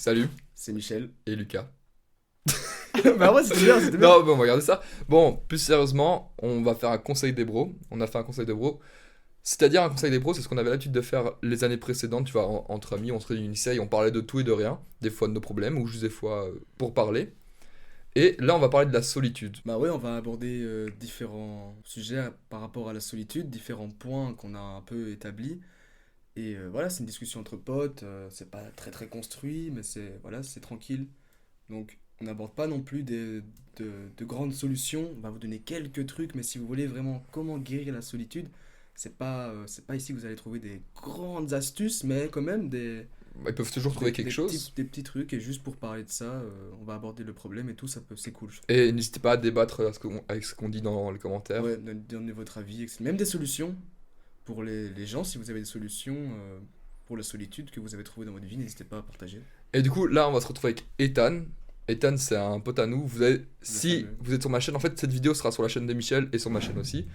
Salut, C'est Michel. et Lucas. Bah ouais, c'était bien, c'était bien. Non, bon, on va regarder ça. Bon, plus sérieusement, on va faire un conseil des bros. On a fait un conseil des bros. C'est-à-dire un conseil des bros, c'est ce qu'on avait l'habitude de faire les années précédentes. Tu vois, entre amis, on se réunissait et on parlait de tout et de rien. Des fois de nos problèmes, ou juste des fois pour parler. Et là, on va parler de la solitude. Bah ouais, on va aborder différents sujets par rapport à la solitude, différents points qu'on a un peu établis. Et voilà, c'est une discussion entre potes, c'est pas très très construit, mais c'est voilà, c'est tranquille. Donc on n'aborde pas non plus de grandes solutions, on va vous donner quelques trucs, mais si vous voulez vraiment comment guérir la solitude, c'est pas ici que vous allez trouver des grandes astuces, mais quand même Ils peuvent toujours trouver quelque chose. des petits trucs. Et juste pour parler de ça, on va aborder le problème et tout, c'est cool, je trouve. Et n'hésitez pas à débattre avec ce qu'on dit dans les commentaires. Ouais, donnez votre avis, même des solutions pour les gens, si vous avez des solutions pour la solitude que vous avez trouvées dans votre vie, n'hésitez pas à partager. Et du coup, là, on va se retrouver avec Ethan. Ethan, c'est un pote à nous. Le Si fameux. vous êtes sur ma chaîne, en fait, cette vidéo sera sur la chaîne de Michel et sur ma chaîne aussi.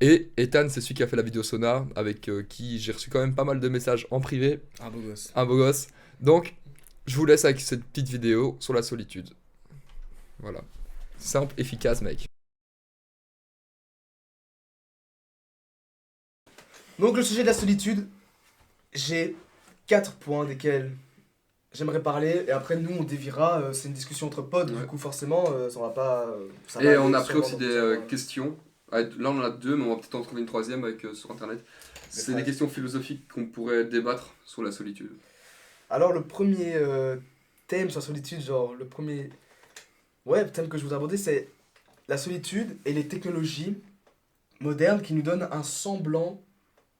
Et Ethan, c'est celui qui a fait la vidéo Sonar, avec qui j'ai reçu quand même pas mal de messages en privé. Un beau gosse. Un beau gosse. Donc, je vous laisse avec cette petite vidéo sur la solitude. Voilà. Simple, efficace, mec. Donc le sujet de la solitude, j'ai 4 points desquels j'aimerais parler, et après nous on déviera, c'est une discussion entre potes, Ouais. du coup forcément ça va pas... ça va Et on aller a pris sûrement aussi dans des plusieurs, questions. Là, on en a deux, mais on va peut-être en trouver une troisième avec, sur internet. C'est des phrases. questions philosophiques qu'on pourrait débattre sur la solitude. Alors le premier thème sur la solitude, genre le premier thème que je vous abordais, c'est la solitude et les technologies modernes qui nous donnent un semblant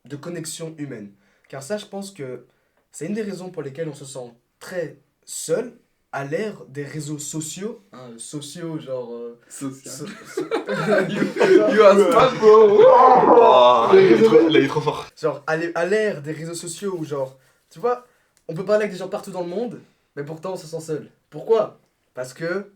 de connexion humaine. Car ça, je pense que c'est une des raisons pour lesquelles on se sent très seul à l'ère des réseaux sociaux. Hein, sociaux, genre... Social. genre, You are smart, bro! Oh, Les réseaux- il est trop fort. genre, à l'ère des réseaux sociaux où, genre, tu vois, on peut parler avec des gens partout dans le monde, mais pourtant on se sent seul. Pourquoi? Parce que...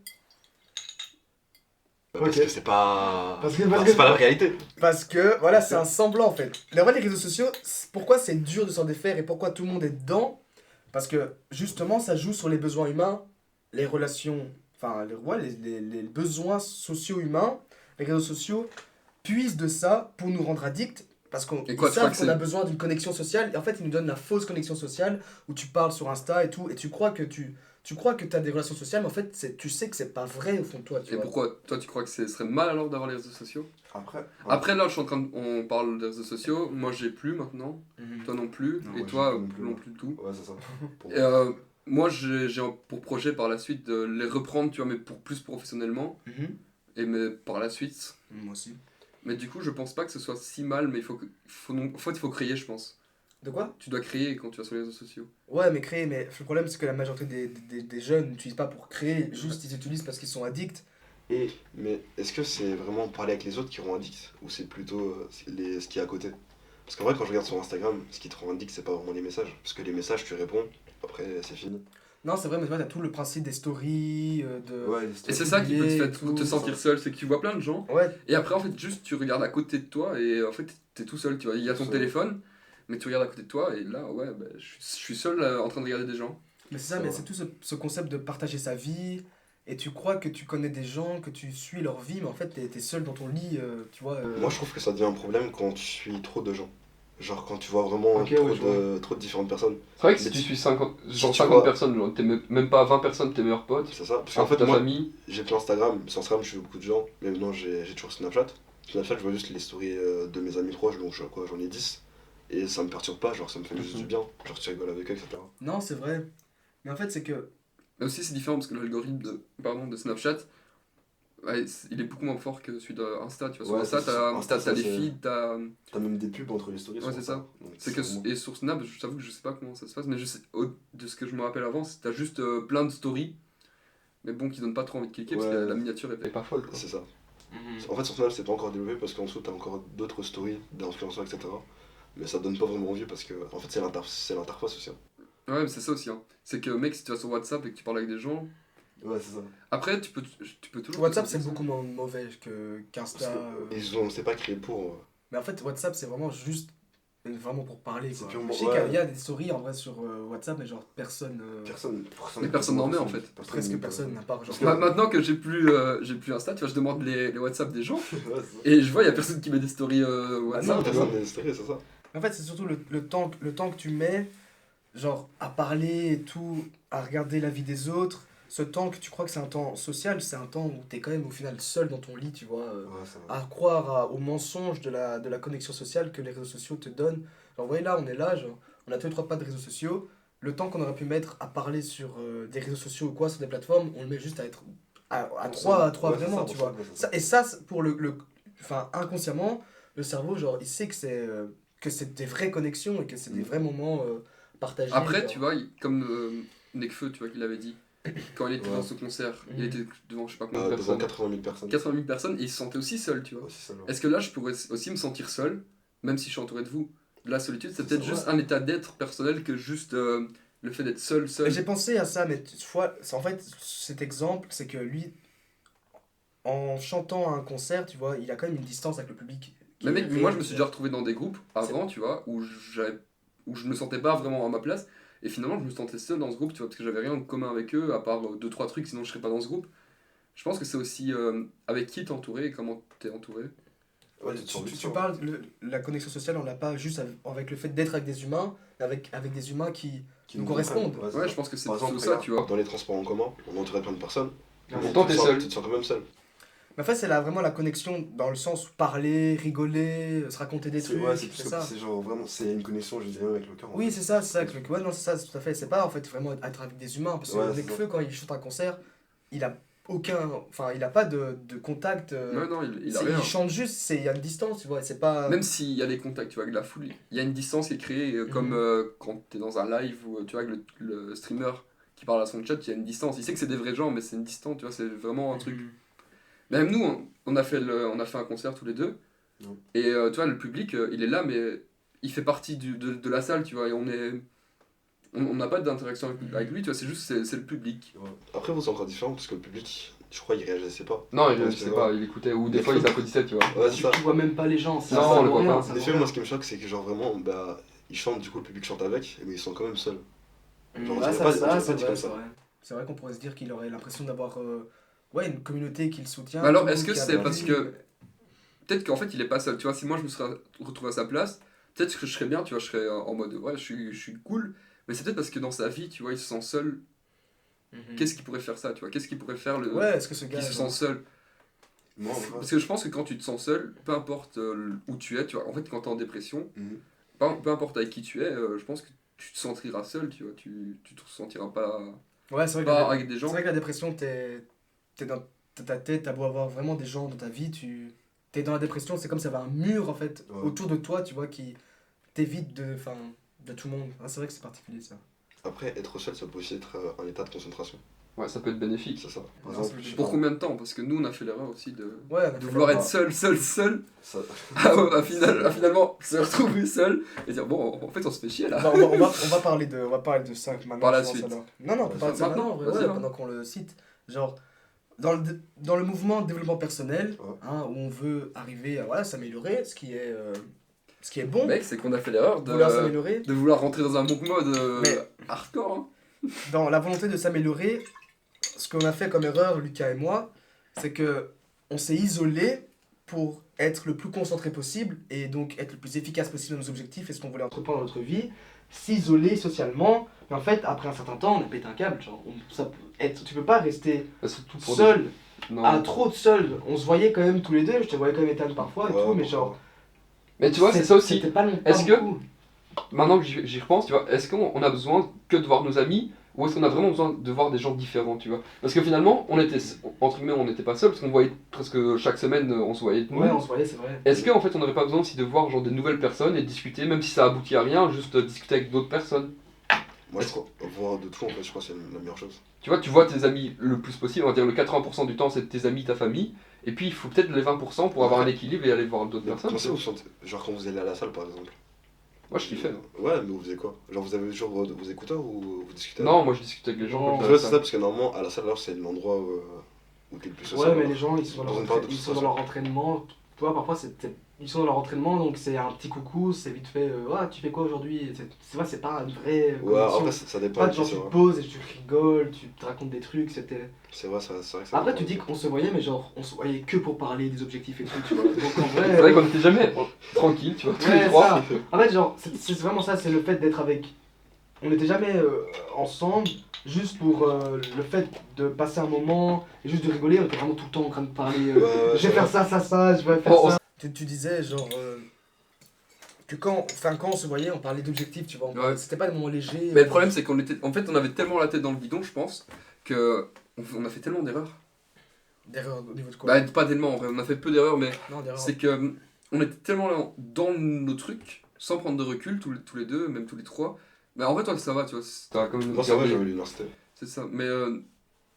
Parce Ok. que c'est pas. Parce que- Enfin, parce c'est que- pas la réalité. Parce que, voilà, c'est un semblant en fait. Mais en vrai, les réseaux sociaux, pourquoi c'est dur de s'en défaire et pourquoi tout le monde est dedans? Parce que, justement, ça joue sur les besoins humains, les relations, enfin, les besoins sociaux humains. Les réseaux sociaux puisent de ça pour nous rendre addicts. Parce qu'on Et quoi, ils tu crois savent que qu'on a c'est. besoin d'une connexion sociale. Et en fait, ils nous donnent la fausse connexion sociale où tu parles sur Insta et tout. Et tu crois que tu as des relations sociales, mais en fait, tu sais que c'est pas vrai au fond de toi, tu Et vois. pourquoi toi tu crois que ce serait mal alors d'avoir les réseaux sociaux? Après. Après là je suis en train de... on parle des réseaux sociaux, moi j'ai plus maintenant, Mhm. toi non plus, Non, et moi, toi j'ai plus non plus, non ouais. plus du tout. Ouais, c'est ça. Pour- Et, moi j'ai pour projet par la suite de les reprendre, tu vois, mais pour plus professionnellement, Mhm. et mais par la suite. Moi aussi. Mais du coup je pense pas que ce soit si mal, mais en fait il faut créer je pense. De quoi? Tu dois créer quand tu vas sur les réseaux sociaux. Ouais, mais créer, mais le problème c'est que la majorité des jeunes n'utilisent pas pour créer, juste ils utilisent parce qu'ils sont addicts. Et Mais est-ce que c'est vraiment parler avec les autres qui rend addict ou c'est plutôt ce qui est à côté? Parce qu'en vrai, quand je regarde sur Instagram, ce qui te rend addict, c'est pas vraiment les messages. Parce que les messages, tu réponds, après c'est fini. non, c'est vrai, mais tu vois, t'as tout le principe des stories, Ouais, les Et stories. c'est ça qui peut publier et te tout, te sentir ça. seul, c'est que tu vois plein de gens. Ouais, Et après, en fait, juste tu regardes à côté de toi et en fait, t'es tout seul, tu vois. Il y a ton Seul. téléphone, mais tu regardes à côté de toi et là, ouais, bah, je suis seul en train de regarder des gens. mais c'est ça, C'est mais vrai. c'est tout ce concept de partager sa vie, et tu crois que tu connais des gens, que tu suis leur vie, mais en fait t'es seul dans ton lit, tu vois. Moi, je trouve que ça devient un problème quand tu suis trop de gens. Genre quand tu vois vraiment Ok, ouais, je trop de différentes personnes. C'est vrai que Mais si tu tu- suis 50, genre si tu 50 vois- personnes, genre, même pas 20 personnes, tes meilleurs potes, C'est ça. Parce un qu'en peu fait, ta moi, famille. j'ai plus Instagram. Sur Instagram, je suis beaucoup de gens. Mais maintenant, j'ai toujours Snapchat. Snapchat, je vois juste les stories de mes amis proches. Donc, j'en ai 10. Et ça me perturbe pas. Genre, ça me fait juste Mhm. du bien. Genre, tu rigoles avec eux, etc. Non, c'est vrai. Mais en fait, c'est que. Mais aussi, c'est différent parce que l'algorithme de Snapchat, ouais, il est beaucoup moins fort que celui d'Insta. Tu vois, sur Ouais, Insta, c'est ça. Insta, t'as ça, les c'est- feeds, T'as même des pubs entre les stories. Ouais, sur c'est Insta. ça. Donc, C'est que, vraiment- et sur Snap, je t'avoue que je sais pas comment ça se passe, mais de ce que je me rappelle avant, c'est que t'as juste plein de stories, mais bon, qui donnent pas trop envie de cliquer parce que Ouais. la miniature est pas folle, quoi. C'est ça. En fait, sur Snap, c'est pas encore développé parce qu'en dessous, t'as encore d'autres stories d'influenceurs, etc. Mais ça donne pas vraiment envie parce que, en fait, c'est l'interface aussi. Hein. Ouais, mais c'est ça aussi, hein. C'est que, mec, si tu vas sur WhatsApp et que tu parles avec des gens, Ouais, c'est ça. après, tu peux toujours. te WhatsApp sentir c'est seul. beaucoup moins mauvais Parce qu'Insta. que c'est pas créé pour. Mais en fait, WhatsApp c'est vraiment juste. vraiment pour parler, C'est quoi. purement- Je sais ouais. qu'il y a des stories en vrai sur WhatsApp, mais genre personne, Mais personne n'en met, en fait. presque personne n'a pas. Genre, Maintenant que j'ai plus Insta, tu vois, je demande les WhatsApp des gens Ouais, c'est ça. et je vois, il y a personne qui met des stories Bah WhatsApp. non, tu vois. Personne n'est stressé, c'est ça. En fait, c'est surtout le temps que tu mets, genre, à parler et tout, à regarder la vie des autres. Ce temps que tu crois que c'est un temps social, c'est un temps où t'es quand même au final seul dans ton lit, tu vois. Ouais, c'est vrai. À croire aux mensonges de la connexion sociale que les réseaux sociaux te donnent. Genre, vous voyez là, on est là, genre, on a tous les trois pas de réseaux sociaux. Le temps qu'on aurait pu mettre à parler sur des réseaux sociaux ou quoi, sur des plateformes, on le met juste à être à trois, Ouais, c'est vraiment, ça, tu pour vois. ça, ouais, c'est ça. Et ça, pour enfin, inconsciemment, le cerveau, genre, il sait que c'est des vraies connexions et que c'est des vrais moments partagés. Après, genre. tu vois, comme Nekfeu, tu vois, qu'il avait dit, quand il était Ouais. dans ce concert, il Mhm. était devant je sais pas combien de Devant personnes, 80 000 personnes. 80 000 personnes, et il se sentait aussi seul, tu vois. Ouais, c'est ça, ouais. Est-ce que là, je pourrais aussi me sentir seul, même si je suis entouré de vous? La solitude, c'est C'est peut-être ça, juste ouais. un état d'être personnel que juste le fait d'être seul. Mais j'ai pensé à ça, mais en fait, cet exemple, c'est que lui, en chantant à un concert, tu vois, il a quand même une distance avec le public. Mais mec, est moi je me réelle, suis déjà retrouvé dans des groupes avant, tu vois, où je me sentais pas vraiment à ma place. Et finalement, je me sentais seul dans ce groupe, tu vois, parce que j'avais rien en commun avec eux, à part deux, trois trucs, sinon je serais pas dans ce groupe. Je pense que c'est aussi avec qui t'es entouré et comment t'es entouré. Ouais, tu te sens Tu vite, parles, la connexion sociale, on l'a pas juste avec le fait d'être avec des humains, mais avec des humains qui nous correspondent. comprennent. Ouais, c'est je pense que c'est Par plutôt exemple, ça, regarde, tu vois. dans les transports en commun, on est entouré de plein de personnes. Mais mais pourtant, tu te t'es sens- seul. Tu te sens quand même seul. en fait, c'est vraiment la connexion dans le sens où parler, rigoler, se raconter des trucs, Ouais, c'est c'est plus ça. c'est genre vraiment, c'est une connexion, je dirais, avec le cœur. en Oui, fait. c'est ça, c'est ça. Ouais, non, c'est ça, tout à fait. C'est pas en fait vraiment être avec des humains, parce que Ouais, c'est Nekfeu, ça. quand il chante un concert, il a enfin, il a pas de contact. Ouais, non, il a rien. Il chante juste, il y a une distance, tu vois, c'est pas. Même s'il y a des contacts, tu vois, avec la foule, il y a une distance qui est créée, comme quand t'es dans un live ou tu vois, avec le streamer qui parle à son chat, il y a une distance. Il sait que c'est des vrais gens, mais c'est une distance, tu vois, c'est vraiment un truc. Mhm. Même nous, on a fait un concert tous les deux, Ouais. et tu vois, le public, il est là, mais il fait partie de la salle, tu vois, et on n'a pas d'interaction avec lui, tu vois, c'est juste, c'est le public. Ouais. Après, vous, c'est encore différent parce que le public, je crois, il réagissait pas. Non, il réagissait pas, il écoutait, ou des fois, ils applaudissaient, tu vois. Ouais, c'est ça. Tu vois même pas les gens, Non, on le voit pas. Des fois, moi, ce qui me choque, c'est que, genre, vraiment, bah, ils chantent, du coup, le public chante avec, mais ils sont quand même seuls. Genre, on Ouais, dirait ça, pas- ça, on dirait c'est pas dit vrai, comme c'est ça. vrai. C'est vrai qu'on pourrait se dire qu'il aurait l'impression d'avoir ouais, une communauté qui le soutient. Mais alors, tout, est-ce que qui c'est applaudit. parce que peut-être qu'en fait il est pas seul, tu vois, si moi je me serais retrouvé à sa place, peut-être que je serais bien, tu vois, je serais en mode ouais, je suis cool, mais c'est peut-être parce que dans sa vie, tu vois, il se sent seul. Mhm. Qu'est-ce qui pourrait faire ça, tu vois, qu'est-ce qui pourrait faire le Ouais, est-ce que ce gars. qui se genre, sent seul? Moi, en vrai, Parce que je pense que quand tu te sens seul, peu importe où tu es, tu vois, en fait quand t'es en dépression, mhm. peu importe avec qui tu es, je pense que tu te sentiras seul, tu vois, tu te sentiras pas Ouais, c'est vrai, pas que avec des c'est gens. vrai que la dépression, t'es dans ta tête, t'as beau avoir vraiment des gens dans ta vie, t'es dans la dépression, c'est comme s'il y avait un mur en fait Ouais. autour de toi, tu vois, qui t'évite de tout le monde. Ah, c'est vrai que c'est particulier ça. Après, être seul, ça peut aussi être un état de concentration. Ouais, ça peut être bénéfique. C'est ça. Par Non, exemple, c'est je sais Pour pas, combien de temps? Parce que nous on a fait l'erreur aussi de Ouais, on a fait vouloir l'erreur. être seul. ça- À finalement se retrouver seul et dire bon, en fait on se fait chier là. On va parler de ça maintenant. Par la je pense, suite. alors. Non, non, on peut parler de ça Maintenant, maintenant, en vrai, vas-y, ouais, hein. pendant qu'on le cite. Genre, dans le mouvement de développement personnel, Ouais. hein, où on veut arriver à voilà, s'améliorer, ce qui est bon, Mec, c'est qu'on a fait l'erreur vouloir s'améliorer, de vouloir rentrer dans un bon mode Mais- hardcore. Hein. dans la volonté de s'améliorer, ce qu'on a fait comme erreur, Lucas et moi, c'est que on s'est isolé pour être le plus concentré possible et donc être le plus efficace possible dans nos objectifs et ce qu'on voulait entreprendre dans notre vie, s'isoler socialement. Mais en fait, après un certain temps, on a pété un câble. Genre, tu peux pas rester Surtout pour seul, Non. trop de seul. On se voyait quand même tous les deux, je te voyais quand même Ethan parfois et Ouais, tout, mais ouais. genre. Mais tu vois, c'est ça aussi. C'était pas longtemps. Est-ce que- Maintenant que j'y repense, tu vois, est-ce qu'on a besoin que de voir nos amis ou est-ce qu'on a vraiment besoin de voir des gens différents, tu vois? Parce que finalement, entre guillemets, on n'était pas seuls parce qu'on voyait presque chaque semaine, on se voyait de nous. Ouais, on se voyait, c'est vrai. Est-ce qu'en fait, on n'aurait pas besoin aussi de voir genre des nouvelles personnes et de discuter, même si ça aboutit à rien, juste discuter avec d'autres personnes? Moi, je crois, voir de tout, en fait, je crois que c'est la meilleure chose. Tu vois, tu vois tes amis le plus possible, on va dire le 80% du temps, c'est tes amis, ta famille, et puis il faut peut-être les 20% pour avoir un équilibre et aller voir d'autres Mais personnes. comment ça, vous sentez genre quand vous allez à la salle, par exemple? Moi, je kiffais. Ouais, mais vous faisiez quoi? Genre, vous avez toujours vos écouteurs ou vous discutez? Non, moi je discute avec les gens Non, quand je Ouais, vais à c'est la ça, parce que normalement, à la salle, alors, c'est l'endroit où t'es le plus social. Ouais, mais alors. les gens, ils sont Dans dans une période de ils sont dans frustration. leur entraînement, Tu vois, parfois, ils sont dans leur entraînement, donc c'est un petit coucou, c'est vite fait, ah, tu fais quoi aujourd'hui? C'est vrai, c'est pas une vraie Ouais, connexion. après, ça dépend. Pas de de qui, genre, c'est tu te vrai. poses et tu rigoles, tu te racontes des trucs, c'était... C'est vrai, c'est vrai que ça Après, dépend tu dis aussi. qu'on se voyait, mais genre, on se voyait que pour parler des objectifs et tout, tu vois. Donc en vrai... C'est vrai qu'on était jamais tranquille, tu vois, tous les Ouais, trois. ça. En fait, genre, c'est vraiment ça, c'est le fait d'être avec... On n'était jamais ensemble, juste pour le fait de passer un moment, et juste de rigoler, on était vraiment tout le temps en train de parler, Ouais, ouais, je vais c'est faire vrai. ça, je vais faire Oh, ça. Tu disais, genre, que quand on se voyait, on parlait d'objectifs, tu vois, Ouais. c'était pas des moments légers. Mais le problème, c'est en fait, on avait tellement la tête dans le guidon, je pense, que on a fait tellement d'erreurs. D'erreurs au niveau de quoi? Bah, pas tellement en vrai, on a fait peu d'erreurs, mais Non, d'erreurs. c'est que on était tellement dans nos trucs, sans prendre de recul, tous les deux, même tous les trois. Mais en vrai, toi, ça va, tu vois. T'as comme Moi, ça va, j'avais l'université. C'est ça. Mais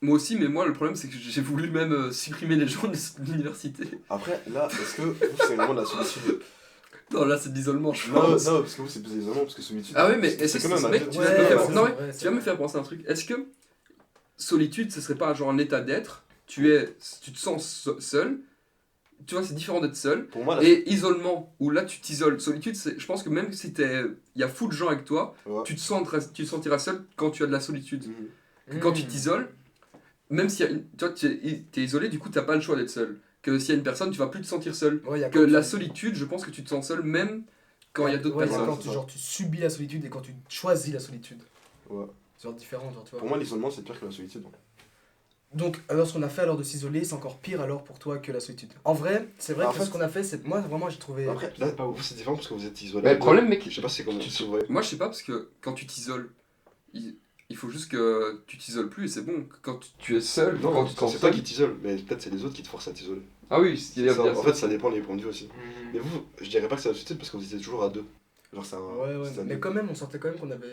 moi aussi, mais moi, le problème, c'est que j'ai voulu même supprimer les gens de l'université. Après, là, est-ce que vous, c'est vraiment de la solitude? Non, là, c'est de l'isolement, je Non, pense. non, parce que vous, c'est plus isolement, parce que solitude. Ah ouais, mais c'est est-ce que quand même un mec, peu- tu Ouais, vas me faire, c'est non, vrai, mais c'est tu vas me vrai. faire penser à un truc. Est-ce que solitude, ce serait pas genre un état d'être? Tu te sens seul. Tu vois, c'est différent d'être seul. Pour moi, là, Et isolement, où là tu t'isoles. Solitude, je pense que même si il y a fou de gens avec toi, ouais. tu te sentiras seul quand tu as de la solitude. Mhm. Que quand tu t'isoles, même si tu vois, t'es isolé, du coup t'as pas le choix d'être seul. Que s'il y a une personne, tu vas plus te sentir seul. Ouais, y a Que quand la tu- solitude, je pense que tu te sens seul même quand il y a d'autres ouais, personnes. c'est quand c'est tu, ça. genre, tu subis la solitude et quand tu choisis la solitude. Ouais. C'est genre différent, genre, tu vois. Pour moi, l'isolement, c'est pire que la solitude. Donc, alors ce qu'on a fait alors de s'isoler, c'est encore pire alors pour toi que la solitude. En vrai, c'est vrai En que fait- ce qu'on a fait, c'est. Moi, vraiment, j'ai trouvé. Après, là, vous, c'est différent parce que vous êtes isolé. Mais le problème, mec, Je sais pas si c'est comment si vous voyez. moi je sais pas parce que quand tu t'isoles, il faut juste que tu t'isoles plus et c'est bon. Quand tu es seul, Non, quand tu te sens c'est toi seul. qui t'isole, mais peut-être c'est les autres qui te forcent à t'isoler. Ah oui, il y a Ça, bien en fait, ça dépend des points de vue aussi. Mais Mhm. vous, je dirais pas que c'est la solitude parce que vous étiez toujours à deux. Genre, c'est un. Ouais, ouais, c'est un mais deux. quand même, on sentait quand même qu'on avait.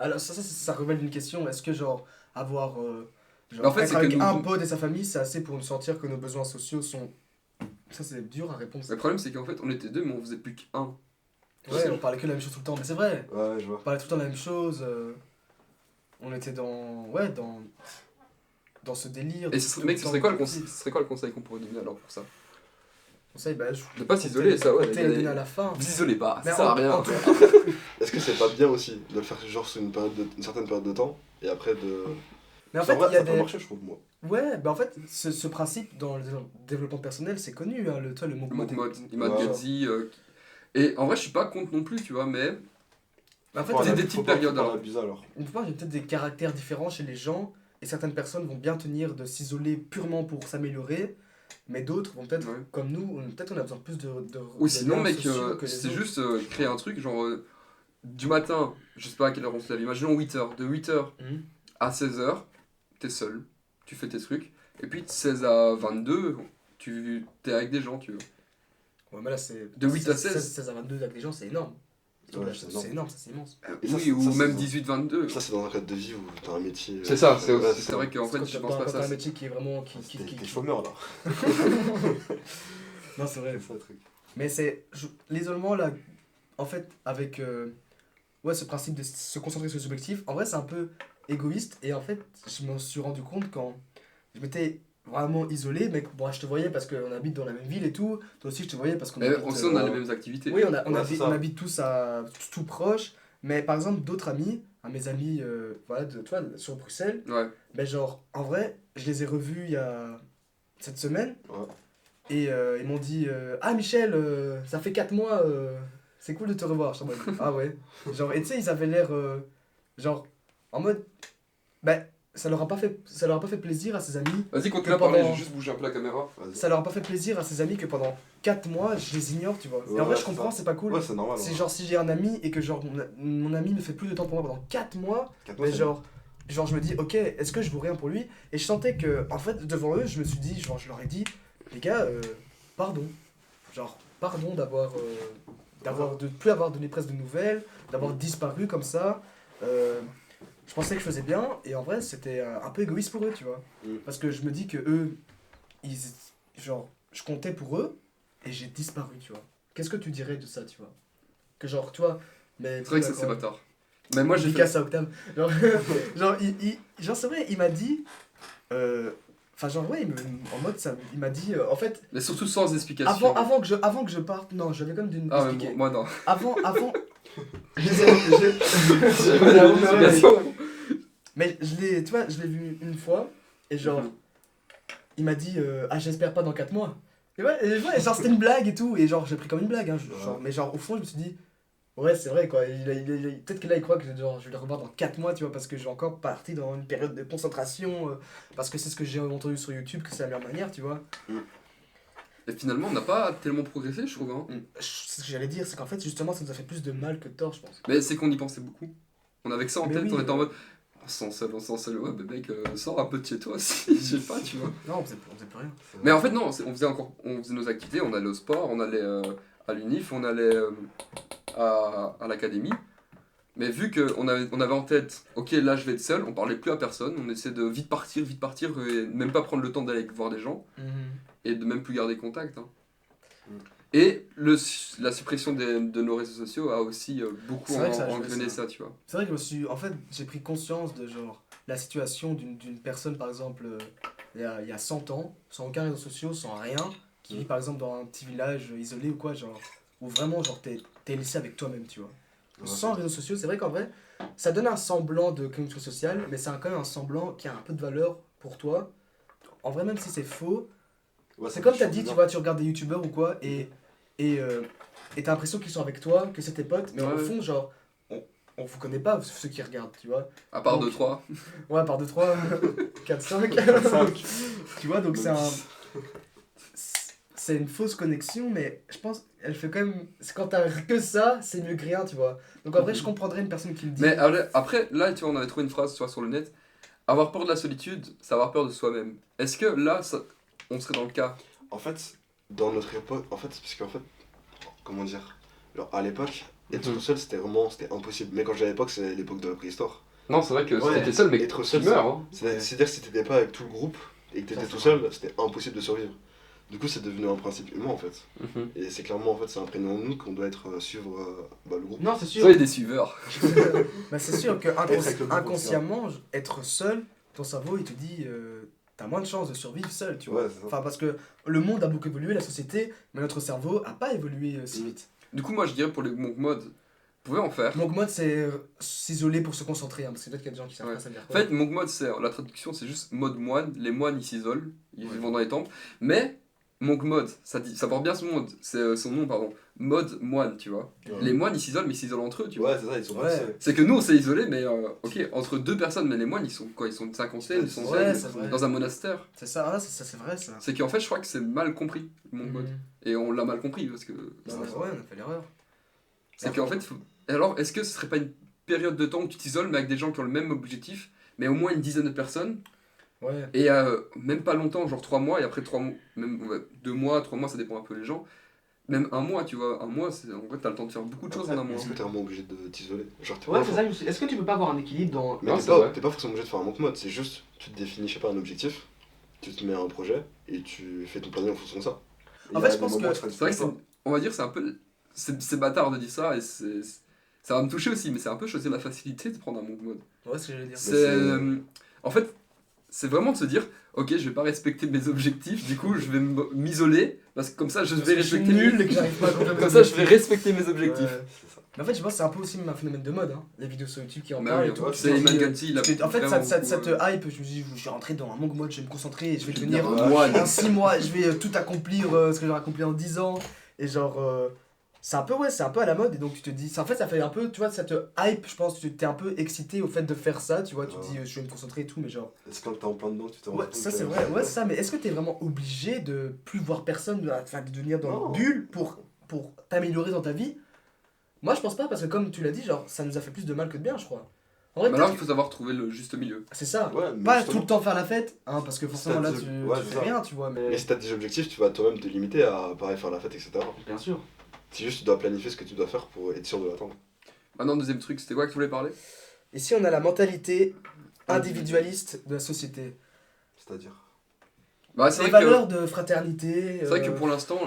Alors, ça révèle une question. Est-ce que, genre, avoir. Genre, Mais en fait, être c'est que avec nous- un pote et sa famille, c'est assez pour nous sentir que nos besoins sociaux sont. Ça, c'est dur à répondre. Le problème, c'est qu'en fait, on était deux, mais on faisait plus qu'un. Ouais, on parlait que de la même chose tout le temps, mais c'est vrai. Ouais, je vois. On parlait tout le temps de la même chose. On était dans. Ouais, dans ce délire. Et tout mec, le ce serait quoi le temps. conseil, ce serait quoi le conseil qu'on pourrait donner alors pour ça? Conseil, bah, De pas s'isoler, ça, ouais. Peut-être donner à la fin. Vous isolez pas, Mais ça sert à rien. en tout- Est-ce que c'est pas bien aussi de le faire genre sur une certaine période de temps et après de. Mais en Ça, fait, vrai, il y a ça peut des. marcher, je trouve, moi. Ouais, bah en fait, ce principe dans le développement personnel, c'est connu, hein, toi, le mot Le mot mode, Imad Ouais. Gadzi. Et en vrai, je suis pas contre non plus, tu vois, mais. En fait, Faut c'est pas- des faut petites pas- faut périodes, pas alors. abuser, alors. une fois, il y a peut-être des caractères différents chez les gens, et certaines personnes vont bien tenir de s'isoler purement pour s'améliorer, mais d'autres vont peut-être, Ouais. comme nous, peut-être on a besoin plus de Ou de sinon, liens mec, sociaux que les c'est autres. juste créer un truc, genre, du matin, je sais pas à quelle heure on se lève, imaginons 8h. De 8h Mhm. à 16h, t'es seul, tu fais tes trucs. Et puis de 16 à 22, t'es avec des gens, tu vois. Ouais, mais là, c'est. De 8 à 16. 16 à 22 avec les gens, c'est énorme. Ouais, Là, c'est c'est énorme. énorme, ça, c'est immense. Et ça, Oui, c'est- ou ça, c'est même dans- 18-22. Ça, c'est dans un cadre de vie où t'as un métier. C'est ça, c'est ouais, c'est vrai qu'en fait, Quand je t'as- pense pas quand à t'as un ça. métier qui est vraiment. T'es chômeur, là. Non, c'est vrai. C'est ça le truc. Mais c'est l'isolement là, en fait, avec ouais, ce principe de se concentrer sur les objectifs, en vrai, c'est un peu égoïste. Et en fait, je me suis rendu compte quand je m'étais vraiment isolé, mais bon, je te voyais parce qu'on habite dans la même ville et tout. Toi aussi, je te voyais parce qu'on Mais habite. aussi, on a les mêmes activités. Oui, Ouais, c'est ça. on habite tous tout proche. Mais par exemple, d'autres amis, mes amis, voilà, tu vois, sur Bruxelles, Ouais. ben genre, en vrai, je les ai revus il y a cette semaine. Ouais. Et ils m'ont dit ah Michel, ça fait 4 mois, c'est cool de te revoir. Je suis en mode, ah ouais. Genre, et tu sais, ils avaient l'air genre en mode ben ça leur a pas fait plaisir à ses amis. Vas-y, continue Que à parler, pendant- j'ai juste bougé un peu la caméra. Vas-y. Ça leur a pas fait plaisir à ses amis que pendant 4 mois, je les ignore, tu vois. Et en Ouais, vrai, je c'est comprends, ça. c'est pas cool. Ouais, c'est normal. C'est ouais. genre si j'ai un ami et que genre mon ami ne fait plus de temps pour moi pendant 4 mois, 4 mois, mais c'est- genre je me dis ok, est-ce que je vaux rien pour lui? Et je sentais que en fait devant eux, je me suis dit genre je leur ai dit les gars pardon. Genre pardon d'avoir de plus avoir donné presque de nouvelles, d'avoir disparu comme ça. Je pensais que je faisais bien et en vrai, c'était un peu égoïste pour eux, tu vois. Mm. Parce que je me dis que eux genre je comptais pour eux et j'ai disparu, tu vois. Qu'est-ce que tu dirais de ça, tu vois? Que genre, tu vois, mais... C'est vrai que ça, c'est bâtard. Mais moi, j'ai fait. Dédicace à Octave. Genre, genre c'est vrai, il m'a dit... Enfin, genre, ouais, en mode, il m'a dit, en fait, Mais surtout sans explication. avant que je parte, non, j'avais quand même dû Ah, mais expliquer. moi non. Avant, mais tu vois, je l'ai vu une fois, et genre, il m'a dit, ah, j'espère pas dans 4 mois. Et ouais, genre, c'était une blague et tout, et genre, j'ai pris comme une blague, hein, genre, mais genre, au fond, je me suis dit, ouais, c'est vrai, quoi, peut-être que là, il croit que genre, je vais le revoir dans 4 mois, tu vois, parce que j'ai encore parti dans une période de concentration, parce que c'est ce que j'ai entendu sur YouTube, que c'est la meilleure manière, tu vois. Et finalement, on n'a pas tellement progressé, je trouve. Hein. Ce que j'allais dire, c'est qu'en fait, justement, ça nous a fait plus de mal que de tort, je pense. Mais c'est qu'on y pensait beaucoup. On avait que ça en Mais tête, oui, on était en mode. On s'en seul, ouais, mais mec, sors un peu de chez toi aussi, je sais pas, tu vois. Non, on faisait plus rien. Mais en fait, non, on faisait nos activités, on allait au sport, on allait à l'UNIF, on allait à l'académie. Mais vu qu'on avait en tête, ok, là je vais être seul, on parlait plus à personne, on essayait de vite partir, et même pas prendre le temps d'aller voir des gens, et de même plus garder contact. Hein. Et la suppression de nos réseaux sociaux a aussi beaucoup C'est vrai que ça a joué engrané ça. ça, tu vois. C'est vrai que en fait, j'ai pris conscience de genre la situation d'une personne, par exemple, il y a 100 ans, sans aucun réseau social, sans rien, qui vit par exemple dans un petit village isolé ou quoi, genre, où vraiment, genre, t'es laissé avec toi-même, tu vois. Sans réseaux sociaux, c'est vrai qu'en vrai, ça donne un semblant de connexion sociale, mais c'est quand même un semblant qui a un peu de valeur pour toi. En vrai, même si c'est faux, c'est comme t'as dit, tu vois, tu regardes des youtubeurs ou quoi, et t'as l'impression qu'ils sont avec toi, que c'est tes potes, mais au fond, genre, on vous connaît pas, ceux qui regardent, tu vois. À part 2-3. Ouais, à part 2-3, 4-5. Tu vois, donc c'est une fausse connexion, mais je pense elle fait quand même. Quand t'as que ça, c'est mieux que rien, tu vois. Donc en vrai, je comprendrais une personne qui le dit. Mais après, là, tu vois, on avait trouvé une phrase sur le net. Avoir peur de la solitude, c'est avoir peur de soi-même. Est-ce que là, on serait dans le cas? En fait, dans notre époque, parce qu'en fait, comment dire, genre à l'époque, être tout seul c'était impossible. Mais quand j'ai à l'époque, c'est l'époque de la préhistoire. Non, c'est vrai que Ouais, si t'étais seul, mais être tu seul, meurs. Hein. C'est-à-dire que si t'étais pas avec tout le groupe et que t'étais tout seul, c'était impossible de survivre. Du coup, c'est devenu un principe humain en fait. Et c'est clairement en fait, c'est imprégné en nous qu'on doit suivre le groupe. Non, c'est sûr. Ça, il y a des suiveurs. Bah, c'est sûr que inconsciemment, être seul, ton cerveau il te dit t'as moins de chances de survivre seul, tu vois. Ouais, enfin, parce que le monde a beaucoup évolué, la société, mais notre cerveau a pas évolué si vite. Du coup, moi, je dirais pour les monk modes, vous pouvez en faire. Monk mode, c'est s'isoler pour se concentrer, hein, parce que peut-être qu'il y a des gens qui savent pas ça dire En quoi. fait, monk mode, la traduction, c'est juste mode moine. Les moines, ils s'isolent, ils vont dans les temples. Mais monk mode, ça porte bien son nom, pardon. Mode moine, tu vois. Ouais. Les moines, ils s'isolent, mais ils s'isolent entre eux, tu vois. Ouais, c'est ça, ils sont pas seuls. C'est que nous, on s'est isolés, mais ok, entre deux personnes, mais les moines, ils sont quoi? Ils sont de cinquantaine, ils sont dans un monastère. C'est ça, c'est vrai ça. C'est qu'en fait, je crois que c'est mal compris, monk mode. Et on l'a mal compris, parce que. Ouais, on a fait l'erreur. C'est qu'en fait, Et alors, est-ce que ce serait pas une période de temps où tu t'isoles, mais avec des gens qui ont le même objectif, mais au moins une dizaine de personnes? Ouais. Et même pas longtemps, genre 3 mois, et après 3 mois, même 2 mois, 3 mois, ça dépend un peu des gens. Même un mois, tu vois, un mois, en vrai, t'as le temps de faire beaucoup de choses en un mois. Est-ce que t'es vraiment obligé de t'isoler? Ouais, c'est ça, est-ce que tu peux pas avoir un équilibre dans. Mais t'es pas forcément obligé de faire un monk mode, c'est juste, tu te définis, je sais pas, un objectif, tu te mets un projet, et tu fais ton planning en fonction de ça. En fait, je pense que. C'est vrai que on va dire, c'est un peu. C'est bâtard de dire ça, et ça va me toucher aussi, mais c'est un peu choisir la facilité de prendre un monk mode. Ouais, c'est ce que j'allais dire. En fait, c'est vraiment de se dire, ok, je vais pas respecter mes objectifs, du coup, je vais m'isoler, parce que comme ça, je vais respecter. Nul et que j'arrive pas à accomplir mes Comme ça, je vais respecter mes objectifs. Ouais. Mais en fait, je pense que c'est un peu aussi un phénomène de mode, hein. Les vidéos sur YouTube qui en Mais parlent oui, et tout. c'est Iman Gatti, il a En fait, vraiment ça beaucoup, te hype. Je me dis, je suis rentré dans un monk mode, je vais me concentrer et je vais devenir moine. en 6 mois, je vais tout accomplir ce que j'aurais accompli en 10 ans. Et genre, c'est un peu à la mode. Et donc, tu te dis, en fait, ça fait un peu, tu vois, ça te hype, je pense. Tu t'es un peu excité au fait de faire ça, tu vois. Tu te dis, je vais me concentrer et tout, mais genre. Est-ce que quand t'es en plein dedans, tu te rends Ouais, compte ça c'est vrai, ouais, c'est ça. Mais est-ce que t'es vraiment obligé de plus voir personne, enfin, de devenir dans une bulle pour t'améliorer dans ta vie? Moi, je pense pas, parce que comme tu l'as dit, genre, ça nous a fait plus de mal que de bien, je crois. En vrai, Mais alors, il faut savoir trouver le juste milieu. c'est ça. Ouais, mais Pas justement. tout le temps faire la fête, hein, parce que forcément là, C'est-à-dire- tu ouais, fais c'est ça. rien, tu vois. Mais Mais si t'as des objectifs, tu vas toi-même te limiter à pareil faire la fête, etc. bien sûr. C'est juste tu dois planifier ce que tu dois faire pour être sûr de l'atteindre. Maintenant, deuxième truc, c'était quoi que tu voulais parler? Ici, on a la mentalité individualiste de la société. C'est-à-dire Bah, c'est Les vrai que, valeurs de fraternité. c'est vrai que pour l'instant,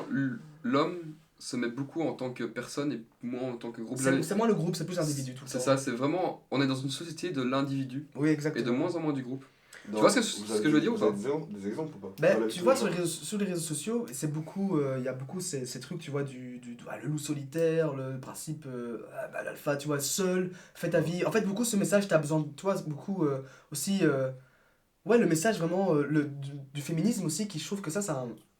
l'homme, se met beaucoup en tant que personne et moins en tant que groupe. C'est moins le groupe, c'est plus l'individu tout le temps. C'est ça, c'est vraiment. On est dans une société de l'individu Oui, et exactement. de moins en moins du groupe. Non, vois ce que vous je veux dire ou vous avez pas des exemples ou pas? Ben, Dans la tu vie vois, de sur tous sur les réseaux sociaux, c'est beaucoup, il y a beaucoup ces trucs, tu vois, le loup solitaire, le principe, l'alpha, tu vois, seul, fais ta vie. En fait, beaucoup ce message, t'as besoin de toi, beaucoup aussi, ouais, le message vraiment du féminisme aussi, qui je trouve que ça, c'est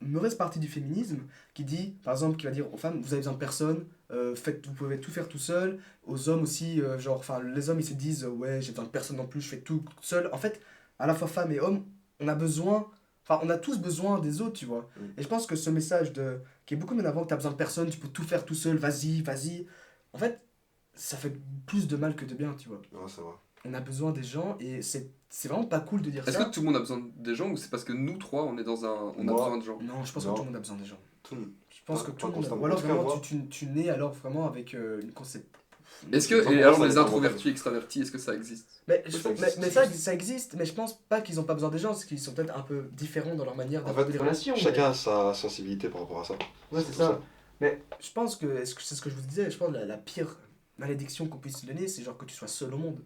une mauvaise partie du féminisme, qui dit, par exemple, qui va dire aux femmes, vous avez besoin de personne, vous pouvez tout faire tout seul. Aux hommes aussi, genre, enfin, les hommes, ils se disent, ouais, j'ai besoin de personne non plus, je fais tout seul. En fait, à la fois femmes et hommes, on a besoin, enfin, on a tous besoin des autres, tu vois. Mm. Et je pense que ce message qui est beaucoup mis en avant, que tu as besoin de personne, tu peux tout faire tout seul, vas-y, vas-y. En fait, ça fait plus de mal que de bien, tu vois. Non, c'est vrai. On a besoin des gens et c'est vraiment pas cool de dire Est-ce ça. que tout le monde a besoin des gens ou c'est parce que nous trois on est dans un. On a Moi, besoin de gens? Non, je pense Non. que tout le monde a besoin des gens. Tout le monde. Je pense Pas- que tout pas le monde a... constamment. Ou alors En tout cas, vraiment, moi- tu nais alors vraiment avec une concept. Est-ce que. Enfin, Et moi, alors ça les dépend introvertis, extravertis, est-ce que ça existe? Mais, Oui, je- ça mais, existe, mais ça ça existe, mais je pense pas qu'ils ont pas besoin des gens, parce qu'ils sont peut-être un peu différents dans leur manière En d'avoir fait, des relations. chacun a sa sensibilité par rapport à ça. Ouais, c'est ça. Mais je pense que, c'est ce que je vous disais, je pense que la pire malédiction qu'on puisse se donner, c'est genre que tu sois seul au monde.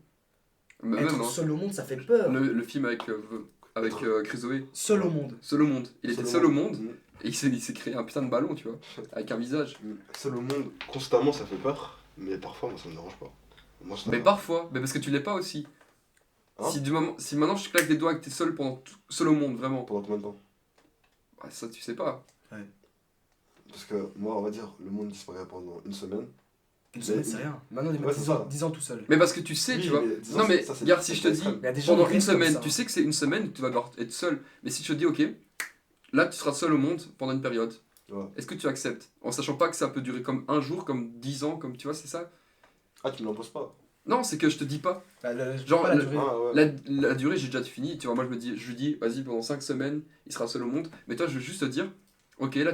Mais Être même, hein. seul au monde, ça fait peur. Le film avec Chrysoé. Seul au monde. Seul au monde. Il était seul au monde Mm. et il s'est créé un putain de ballon, tu vois, avec un visage. Seul au monde, constamment, ça fait peur. Mais parfois, moi, ça me dérange pas. Moi, ça Mais va. parfois, mais parce que tu l'es pas aussi. Hein Si maintenant je claque des doigts et que t'es seul seul au monde, vraiment, Pendant combien de temps? bah, ça tu sais pas. Parce que moi, on va dire, le monde disparaît pendant une semaine. Une semaine, c'est rien. Maintenant, on est Ouais, même c'est 10 ans, ça. 10 ans tout seul. Mais parce que tu sais, Oui, tu vois. mais disons, Non mais ça, c'est- regarde, si je te dis extrême. Mais il y a des gens pendant qui une restent comme semaine, ça. tu sais que c'est une semaine, tu vas devoir être seul. Mais si je te dis, ok, là tu seras seul au monde pendant une période. Ouais. Est-ce que tu acceptes? En sachant pas que ça peut durer comme un jour, comme 10 ans, comme tu vois, c'est ça? Ah, tu me l'imposes pas? Non, c'est que je te dis pas. Je Genre, peux pas la le- durée. Ah, ouais. La durée, j'ai déjà fini. Tu vois, moi, je lui dis, vas-y, pendant 5 semaines, il sera seul au monde. Mais toi, je veux juste te dire, ok, là,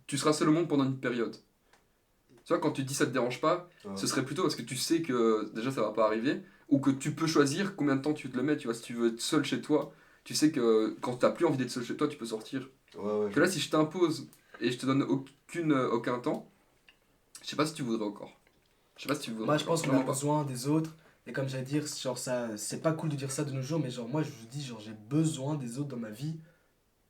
tu seras seul au monde pendant une période. Tu vois, quand tu dis ça te dérange pas, Ouais. ce serait plutôt parce que tu sais que déjà ça va pas arriver, ou que tu peux choisir combien de temps tu te le mets. Tu vois, si tu veux être seul chez toi, tu sais que quand t'as plus envie d'être seul chez toi, tu peux sortir. Ouais, ouais. Que là, si je t'impose et je te donne aucun temps, je sais pas si tu voudrais encore. Je sais pas si tu voudrais. Moi, je encore, pense qu'on a vraiment pas. besoin des autres. Et comme j'allais dire, genre, ça, c'est pas cool de dire ça de nos jours, mais genre, moi, je vous dis, genre, j'ai besoin des autres dans ma vie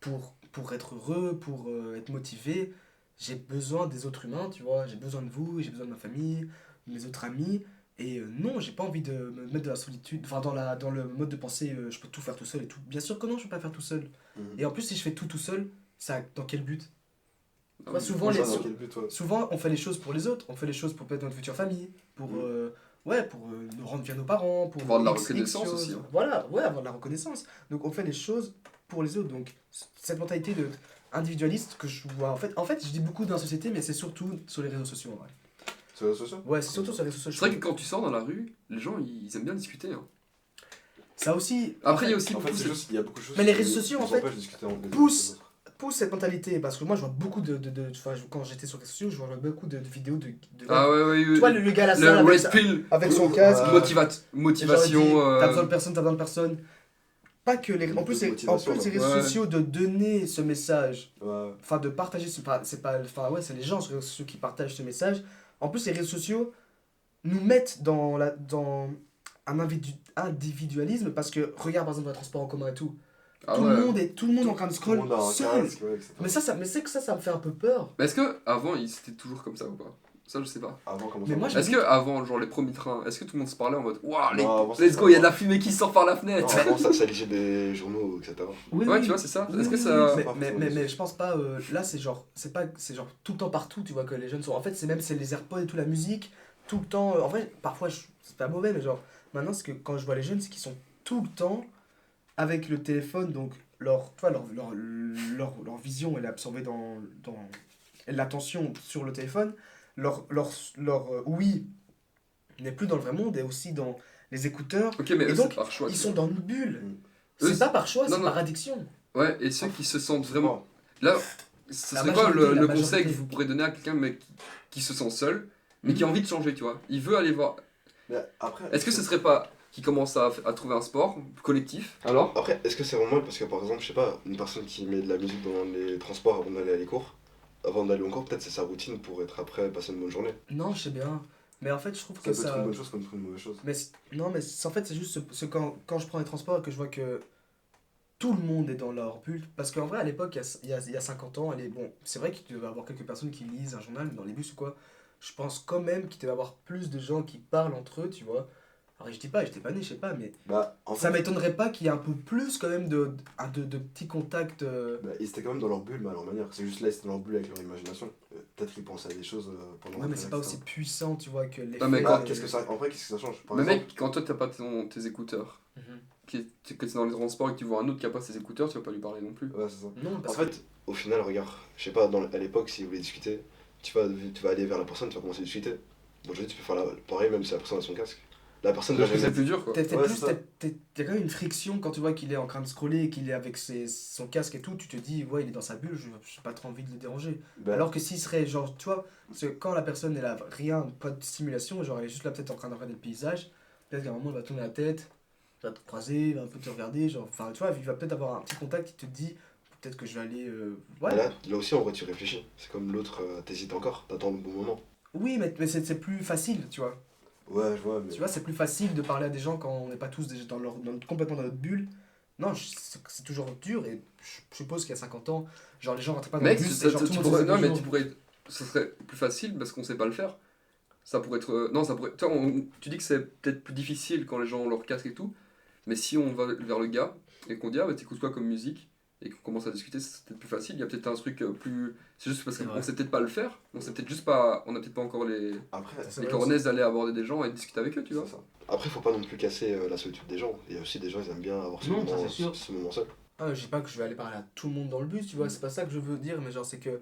pour être heureux, pour être motivé. J'ai besoin des autres humains, tu vois. J'ai besoin de vous, j'ai besoin de ma famille, de mes autres amis. Et non, j'ai pas envie de me mettre dans la solitude, enfin, dans le mode de penser, je peux tout faire tout seul et tout. Bien sûr que non, je peux pas faire tout seul. Mhm. Et en plus, si je fais tout seul, ça, dans quel but? Non, Moi, mais- souvent, Moi, les, je vois dans quel but, ouais. souvent, on fait les choses pour les autres, on fait les choses pour peut-être notre future famille, pour, Mm. pour nous rendre bien nos parents, pour Avoir de la X reconnaissance choses. aussi, hein. Voilà, ouais, avoir de la reconnaissance. Donc on fait les choses pour les autres. Donc cette mentalité de individualiste que je vois, en fait, je dis beaucoup dans la société, mais c'est surtout sur les réseaux sociaux, en vrai. Sur les réseaux sociaux? Ouais, c'est surtout sur les réseaux sociaux. C'est vrai que quand tu sors dans la rue, les gens ils aiment bien discuter. Hein. Ça aussi, Après, il y a en aussi En fait, beaucoup c'est de- juste, il y a beaucoup de choses Mais les qui réseaux sociaux, nous en fait, empêchent de discuter entre les uns poussent- et les autres. pousse cette mentalité, parce que moi je vois beaucoup enfin, quand j'étais sur les réseaux sociaux, je vois beaucoup de vidéos de Ah ouais, ouais, tu vois le gars à la le salle avec, red pill, avec son casque, motivation. t'as besoin de personne, t'as besoin de personne. Pas que les. En plus, Motivation, les ouais. réseaux Ouais. sociaux de donner ce message, Ouais. enfin de partager, enfin ouais, c'est les gens sur les réseaux sociaux qui partagent ce message. En plus, les réseaux sociaux nous mettent dans un individualisme parce que regarde par exemple le transport en commun et tout. Ah tout ouais. le monde est en train de Tout le scroll monde a un seul. casque, ouais, etc. Mais c'est que ça me fait un peu peur. Mais est-ce que avant c'était toujours comme ça ou pas? Ça je sais pas. Avant, comment Mais ça moi, marche? je- Est-ce que avant genre les premiers trains, est-ce que tout le monde se parlait en mode waouh Non, avant, let's ça, go, il y a de la fumée qui sort par la Non, fenêtre. avant, ça ligeait des journaux, etc. Oui, Ouais, oui. tu vois, c'est ça. Oui, Est-ce que oui, ça oui, Pas mais, forcément mais je pense pas là c'est genre tout le temps partout tu vois que les jeunes sont en fait c'est les AirPods et tout la musique tout le temps en vrai parfois c'est pas mauvais mais genre maintenant c'est que quand je vois les jeunes c'est qu'ils sont tout le temps avec le téléphone donc leur vision elle est absorbée dans l'attention sur le téléphone leur oui n'est plus dans le vrai monde et aussi dans les écouteurs Ok, mais Et eux, donc, c'est par choix. ils tu sont dans une bulle Mm. c'est Eux, pas par choix non, c'est non. par addiction. vois. Ouais, et ceux qui se sentent vraiment. Là, ce La serait quoi majorité, la le conseil majorité. que vous pourrez donner à quelqu'un mais qui se sent seul, mais qui a envie de changer, tu vois? Il veut aller voir. Mais après, Est-ce que ce serait pas qu'il commence à trouver un sport collectif? Alors? Après, est-ce que c'est vraiment mal parce que par exemple, je sais pas, une personne qui met de la musique dans les transports avant d'aller à les cours, avant d'aller en cours, peut-être c'est sa routine pour être après, passer une bonne journée. Non, je sais bien. Mais en fait, je trouve Ça que peut être ça. une bonne chose comme une mauvaise chose. Mais non, mais en fait, c'est juste quand je prends les transports et que je vois que tout le monde est dans leur bulle. Parce qu'en vrai, à l'époque, il y a 50 ans, bon, c'est vrai qu'il devait y avoir quelques personnes qui lisent un journal, mais dans les bus ou quoi, je pense quand même qu'il devait y avoir plus de gens qui parlent entre eux, tu vois. Alors, je dis pas, j'étais pas né, je sais pas, mais Bah, en ça fait, m'étonnerait pas qu'il y ait un peu plus quand même de petits contacts. bah, ils étaient quand même dans leur bulle, mais à leur manière. C'est juste là, ils étaient dans leur bulle avec leur imagination. Peut-être qu'ils pensaient à des choses pendant Ouais, mais la c'est période, pas etc. aussi puissant, tu vois, que l'effet. Ah, mais Ah, qu'est-ce que ça... En vrai, qu'est-ce que ça change? Par Mais exemple, mec, quand toi t'as pas tes écouteurs, Mhm. que t'es dans les transports et que tu vois un autre qui a pas ses écouteurs, tu vas pas lui parler non plus. ouais, c'est ça. Non, En parce fait, au final, regarde, je sais pas, à l'époque, si vous voulez discuter, tu vas aller vers la personne, tu vas commencer à discuter. Aujourd'hui, tu peux faire pareil, même si la personne a son casque. La personne Je va trouve que c'est jamais. plus dur quoi. T'es Ouais, plus, c'est ça. t'as quand même une friction quand tu vois qu'il est en train de scroller et qu'il est avec son casque et tout, tu te dis, ouais, il est dans sa bulle, j'ai pas trop envie de le déranger. Bah, Alors que s'il serait, genre, tu vois, parce que quand la personne elle a rien, pas de stimulation, genre elle est juste là peut-être en train de regarder le paysage, peut-être qu'à un moment il va tourner la tête, il va te croiser, il va un peu te regarder, genre, enfin, tu vois, il va peut-être avoir un petit contact qui te dit, peut-être que je vais aller. Ouais. mais là aussi, en vrai, tu réfléchis. C'est comme l'autre, t'hésites encore, t'attends le bon moment. Oui, mais c'est plus facile, tu vois. Ouais, je vois, mais. Tu vois, c'est plus facile de parler à des gens quand on n'est pas tous déjà complètement dans notre bulle. Non, c'est toujours dur et je suppose qu'il y a 50 ans, genre les gens rentraient pas dans le Mec, bus et genre tout le tu monde pourrais, faisait non mais bonjour. tu pourrais, ce serait plus facile parce qu'on sait pas le faire. Ça pourrait être, non ça pourrait, toi, tu dis que c'est peut-être plus difficile quand les gens ont leur casque et tout, mais si on va vers le gars et qu'on dit ah bah t'écoutes quoi comme musique et qu'on commence à discuter, c'est peut-être plus facile. Il y a peut-être un truc plus, c'est juste parce C'est qu'on vrai. sait peut-être pas le faire, on sait peut-être juste pas, on a peut-être pas encore Après, C'est les vrai coronets d'aller aborder des gens et discuter avec eux, tu vois. c'est ça. Après, faut pas non plus casser la solitude des gens. Il y a aussi des gens, ils aiment bien avoir Non, ça, c'est sûr. ce moment seul. Ah, je dis pas que je vais aller parler à tout le monde dans le bus, tu vois, c'est pas ça que je veux dire, mais genre c'est que,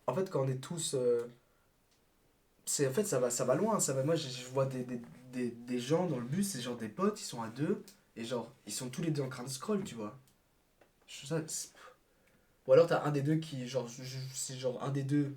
en fait, quand on est tous, en fait, ça va loin, ça va, moi je vois des gens dans le bus, c'est genre des potes, ils sont à deux, et genre, ils sont tous les deux en train de scroll, tu vois. Ou alors t'as un des deux qui, genre, c'est genre un des deux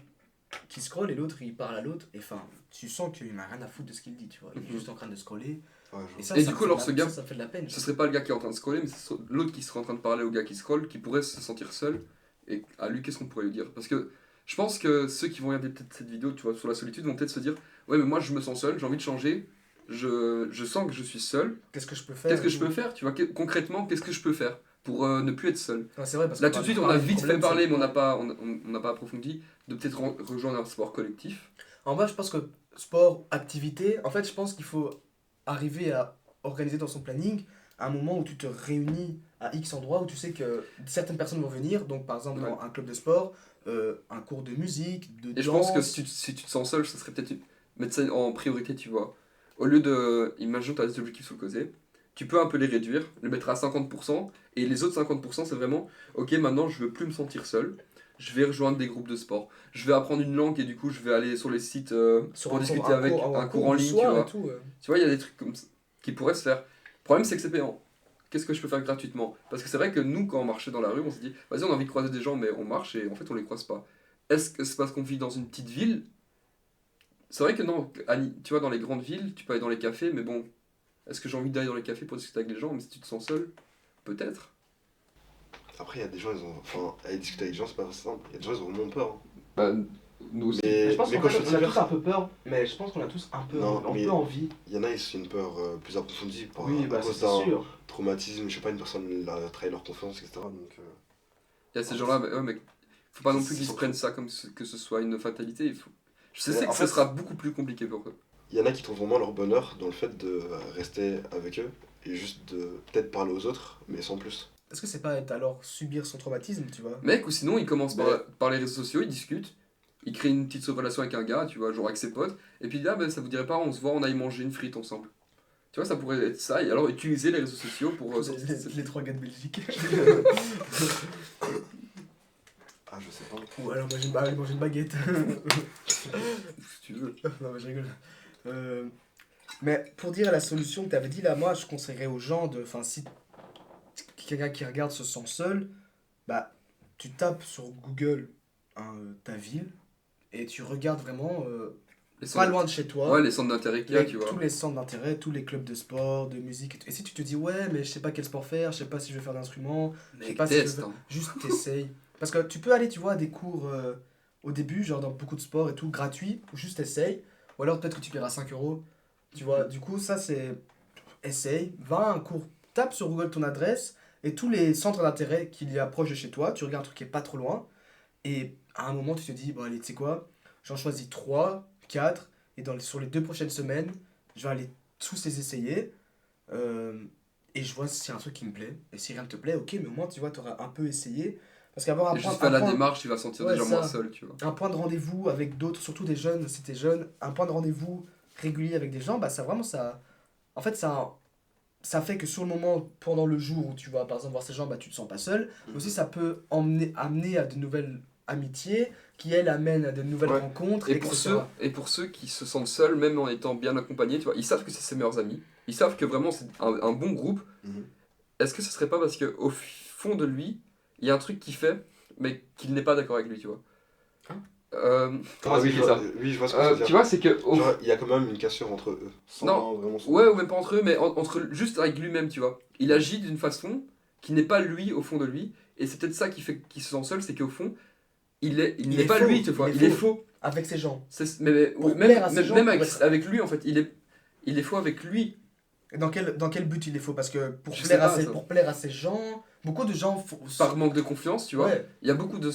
qui scrolle et l'autre il parle à l'autre, et enfin, tu sens qu'il n'a rien à foutre de ce qu'il dit, tu vois, il est Mhm. juste en train de scroller, Ouais, et je ça, Et ça du me coup, fait alors de ce la- gars, ça me fait de la peine. ce serait pas le gars qui est en train de scroller, mais c'est l'autre qui serait en train de parler au gars qui scrolle, qui pourrait se sentir seul. Et à lui, qu'est-ce qu'on pourrait lui dire? Parce que je pense que ceux qui vont regarder peut-être cette vidéo, tu vois, sur la solitude, vont peut-être se dire, ouais, mais moi je me sens seul, j'ai envie de changer, je sens que je suis seul. Qu'est-ce que je peux faire Qu'est-ce et que je tout. peux faire? Tu vois, concrètement, qu'est-ce que je peux faire pour ne plus être seul? Ouais, c'est vrai, parce Là, que tout de suite, on a vite fait parler, mais on n'a pas approfondi, de peut-être rejoindre un sport collectif. En vrai, je pense que sport, activité, en fait, je pense qu'il faut arriver à organiser dans son planning un moment où tu te réunis à X endroit où tu sais que certaines personnes vont venir, donc par exemple Ouais. dans un club de sport, un cours de musique, de Et je pense que danse. si tu te sens seul, ça serait peut-être mettre ça en priorité, tu vois. Au lieu de. Imagine, tu as des objectifs sur le côté. Tu peux un peu les réduire, les mettre à 50%. Et les autres 50%, c'est vraiment ok, maintenant je veux plus me sentir seul. Je vais rejoindre des groupes de sport. Je vais apprendre une langue et du coup, je vais aller sur les sites Sur pour un cours, discuter avec un cours en du ligne, tu soir et vois. tout. Tu vois, il y a des trucs comme ça qui pourraient se faire. Le problème, c'est que c'est payant. Qu'est-ce que je peux faire gratuitement? Parce que c'est vrai que nous, quand on marchait dans la rue, on s'est dit, vas-y, on a envie de croiser des gens, mais on marche et en fait, on les croise pas. Est-ce que c'est parce qu'on vit dans une petite ville? C'est vrai que non, tu vois, dans les grandes villes, tu peux aller dans les cafés, mais bon, est-ce que j'ai envie d'aller dans les cafés pour discuter avec les gens? Mais si tu te sens seul, peut-être. Après, il y a des gens, ils ont. Enfin, aller discuter avec des gens, c'est pas simple. Il y a des gens, ils ont vraiment peur. Hein. Bah, nous aussi. Mais, Je pense mais qu'en quand fait, je te on a dis tous peur, un peu peur, mais je pense qu'on a tous un peu, Non, mais- envie. il y en a, ils ont une peur plus approfondie à Oui, bah cause c'est d'un sûr. traumatisme, je sais pas, une personne a trahi leur confiance, etc. Donc, Il y a ces gens-là, mais, ouais, mais faut pas non plus qu'ils se Faut- prennent ça comme que ce soit une fatalité. Je sais Ouais, que en ce fait, sera beaucoup plus compliqué pour eux. il y en a qui trouvent vraiment leur bonheur dans le fait de rester avec eux et juste de peut-être parler aux autres, mais sans plus. Est-ce que c'est pas alors subir son traumatisme, tu vois? Mec, ou sinon, ils commencent Mais- par les réseaux sociaux, ils discutent, ils créent une petite relation avec un gars, tu vois, genre avec ses potes, et puis là, ben, ça vous dirait pas, on se voit, on aille manger une frite ensemble. Tu vois, ça pourrait être ça, et alors utiliser les réseaux sociaux pour sortir de cette- Les trois gars de Belgique. Ah, je sais pas. Ou alors manger une baguette. si tu veux. Non, mais je rigole. Mais pour dire la solution que tu avais dit là, moi je conseillerais aux gens de. Enfin, si quelqu'un qui regarde se sent seul, bah tu tapes sur Google ta ville et tu regardes vraiment Les pas centres- loin de chez toi. Ouais, les centres d'intérêt qu'il y a, tu vois. tous les centres d'intérêt, tous les clubs de sport, de musique et tout. Et si tu te dis ouais mais je sais pas quel sport faire, je sais pas si je vais faire d'instrument, je sais Mec, pas si je teste, veux- hein. juste t'essayes. Parce que tu peux aller tu vois à des cours au début, genre dans beaucoup de sports et tout, gratuit, ou juste essaye, ou alors peut-être que tu paieras 5 euros, tu vois. Du coup, ça c'est, essaye, va à un cours, tape sur Google ton adresse et tous les centres d'intérêt qu'il y a proche de chez toi, tu regardes un truc qui est pas trop loin, et à un moment tu te dis, bon allez, tu sais quoi, j'en choisis 3 4 et sur les 2 prochaines semaines, je vais aller tous les essayer, euh, et je vois s'il y a un truc qui me plaît, et si rien ne te plaît, ok, mais au moins tu vois, tu auras un peu essayé, parce qu'avoir Et juste faire la démarche, tu vas sentir Ouais, déjà moins ça. seul, tu vois. un point de rendez-vous avec d'autres, surtout des jeunes, si t'es jeune, un point de rendez-vous régulier avec des gens, bah ça vraiment ça. En fait, ça fait que sur le moment, pendant le jour où tu vas par exemple voir ces gens, bah tu te sens pas seul. Mais aussi, ça peut amener à de nouvelles amitiés, qui elles amènent à de nouvelles Ouais. rencontres, Et etc. pour ceux qui se sentent seuls, même en étant bien accompagnés, tu vois, ils savent que c'est ses meilleurs amis. Ils savent que vraiment c'est un bon groupe. Mhm. Est-ce que ce serait pas parce qu'au fond de lui, il y a un truc qu'il fait, mais qu'il n'est pas d'accord avec lui, tu vois. Hein Comment Ah oui, expliquer ça oui, je vois ce que tu veux Tu dire. vois, c'est que. Genre, il y a quand même une cassure entre eux. Sans Non. vraiment se- Ouais, ou même pas entre eux, mais entre juste avec lui-même, tu vois. Il agit d'une façon qui n'est pas lui au fond de lui, et c'est peut-être ça qui fait qu'il se sent seul, c'est qu'au fond, il Il n'est est pas faux, lui, tu vois. il est Il est faux. faux. Avec ces gens. Pour Même, plaire à ces même, gens, même pour avec, être- avec lui, en fait, il est faux avec lui. Et dans quel but il est faux? Parce que Je sais pas, ça. pour plaire à ces gens, beaucoup de gens Par manque de confiance, tu vois. Ouais. Il y a beaucoup de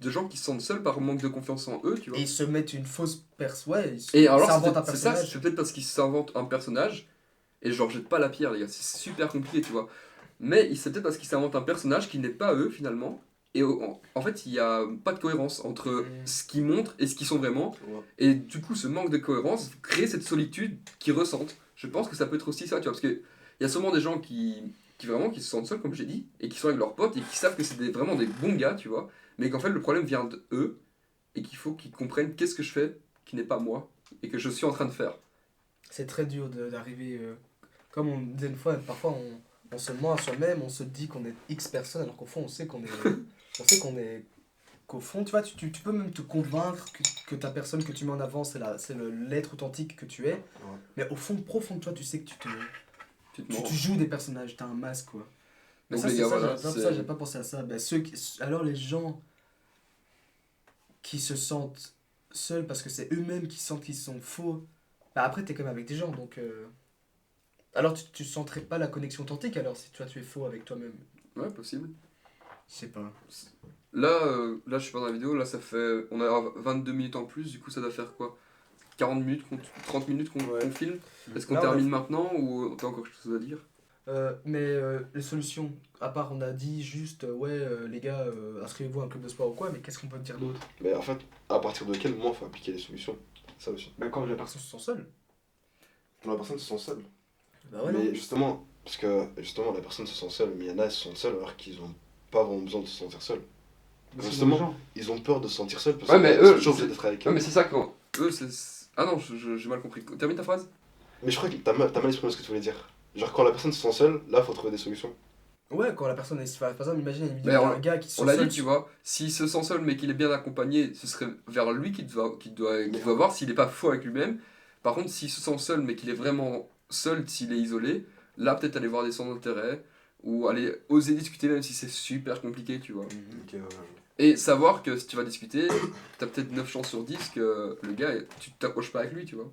gens qui se sentent seuls par manque de confiance en eux, tu vois. Et ils se mettent une fausse ouais, Et alors, s'inventent un c'est ça, personnage. c'est peut-être parce qu'ils s'inventent un personnage, et je leur jette pas la pierre, les gars, c'est super compliqué, tu vois. Mais c'est peut-être parce qu'ils s'inventent un personnage qui n'est pas eux, finalement. Et en fait, il n'y a pas de cohérence entre ce qu'ils montrent et ce qu'ils sont vraiment. Ouais. Et du coup, ce manque de cohérence crée cette solitude qu'ils ressentent. Je pense que ça peut être aussi ça, tu vois, parce qu'il y a sûrement des gens qui vraiment qui se sentent seuls, comme j'ai dit, et qui sont avec leurs potes, et qui savent que c'est vraiment des bons gars, tu vois, mais qu'en fait, le problème vient de eux, et qu'il faut qu'ils comprennent qu'est-ce que je fais qui n'est pas moi, et que je suis en train de faire. C'est très dur d'arriver. Comme on disait une fois, parfois on se ment à soi-même, on se dit qu'on est X personnes, alors qu'au fond on sait qu'on est. On sait qu'on est. Qu'au fond, tu vois, tu peux même te convaincre que ta personne que tu mets en avant, l'être authentique que tu es. Mais au fond, profond de toi, tu sais que Tu te mens. tu joues des personnages, t'as un masque, quoi. Mais Donc, ça, les c'est gars, ça, voilà, ça, j'ai pas pensé à ça. Ben, alors les gens qui se sentent seuls parce que c'est eux-mêmes qui sentent qu'ils sont faux, bah après t'es quand même avec des gens, donc alors tu sentirais pas la connexion authentique alors si toi tu es faux avec toi-même. Ouais, possible. Je sais pas. Là, je suis pas dans la vidéo, là, ça fait. On a 22 minutes en plus, du coup, ça doit faire quoi 40 minutes, 30 minutes qu'on Ouais. qu'on filme. Est-ce qu'on Là, on a termine fait- maintenant ou t'as encore quelque chose à dire? Mais les solutions, à part on a dit juste les gars inscrivez-vous à un club de sport ou quoi, mais qu'est-ce qu'on peut dire d'autre? Mais en fait, à partir de quel moment il faut appliquer les solutions? Ça aussi. Ben quand la personne se sent seule. Quand la personne se sent seule. Bah ouais, Mais non. justement, parce que justement, la personne se sent seule, mais il y en a, ils se sentent seuls alors qu'ils ont pas vraiment besoin de se sentir seuls. Justement, ils ont peur de se sentir seuls parce Ouais, que mais ils sont eux, toujours c'est- obligés d'être avec Ouais, eux. mais c'est ça quand. Eux, c'est. Ah non, j'ai mal compris. Termine ta phrase? Mais je crois que t'as mal exprimé ce que tu voulais dire. Genre, quand la personne se sent seule, là, faut trouver des solutions. Ouais, quand la personne est. Par exemple, imagine une vidéo Mais d'un gars qui se On sent l'a dit, seul. tu vois, s'il se sent seul mais qu'il est bien accompagné, ce serait vers lui qu'il Mais- doit voir s'il n'est pas faux avec lui-même. Par contre, s'il se sent seul mais qu'il est vraiment seul, s'il est isolé, là peut-être aller voir des centres d'intérêt ou aller oser discuter même si c'est super compliqué, tu vois. Ok, ouais, ouais. Et savoir que si tu vas discuter, t'as peut-être 9 chances sur 10 que le gars, tu t'approches pas avec lui, tu vois.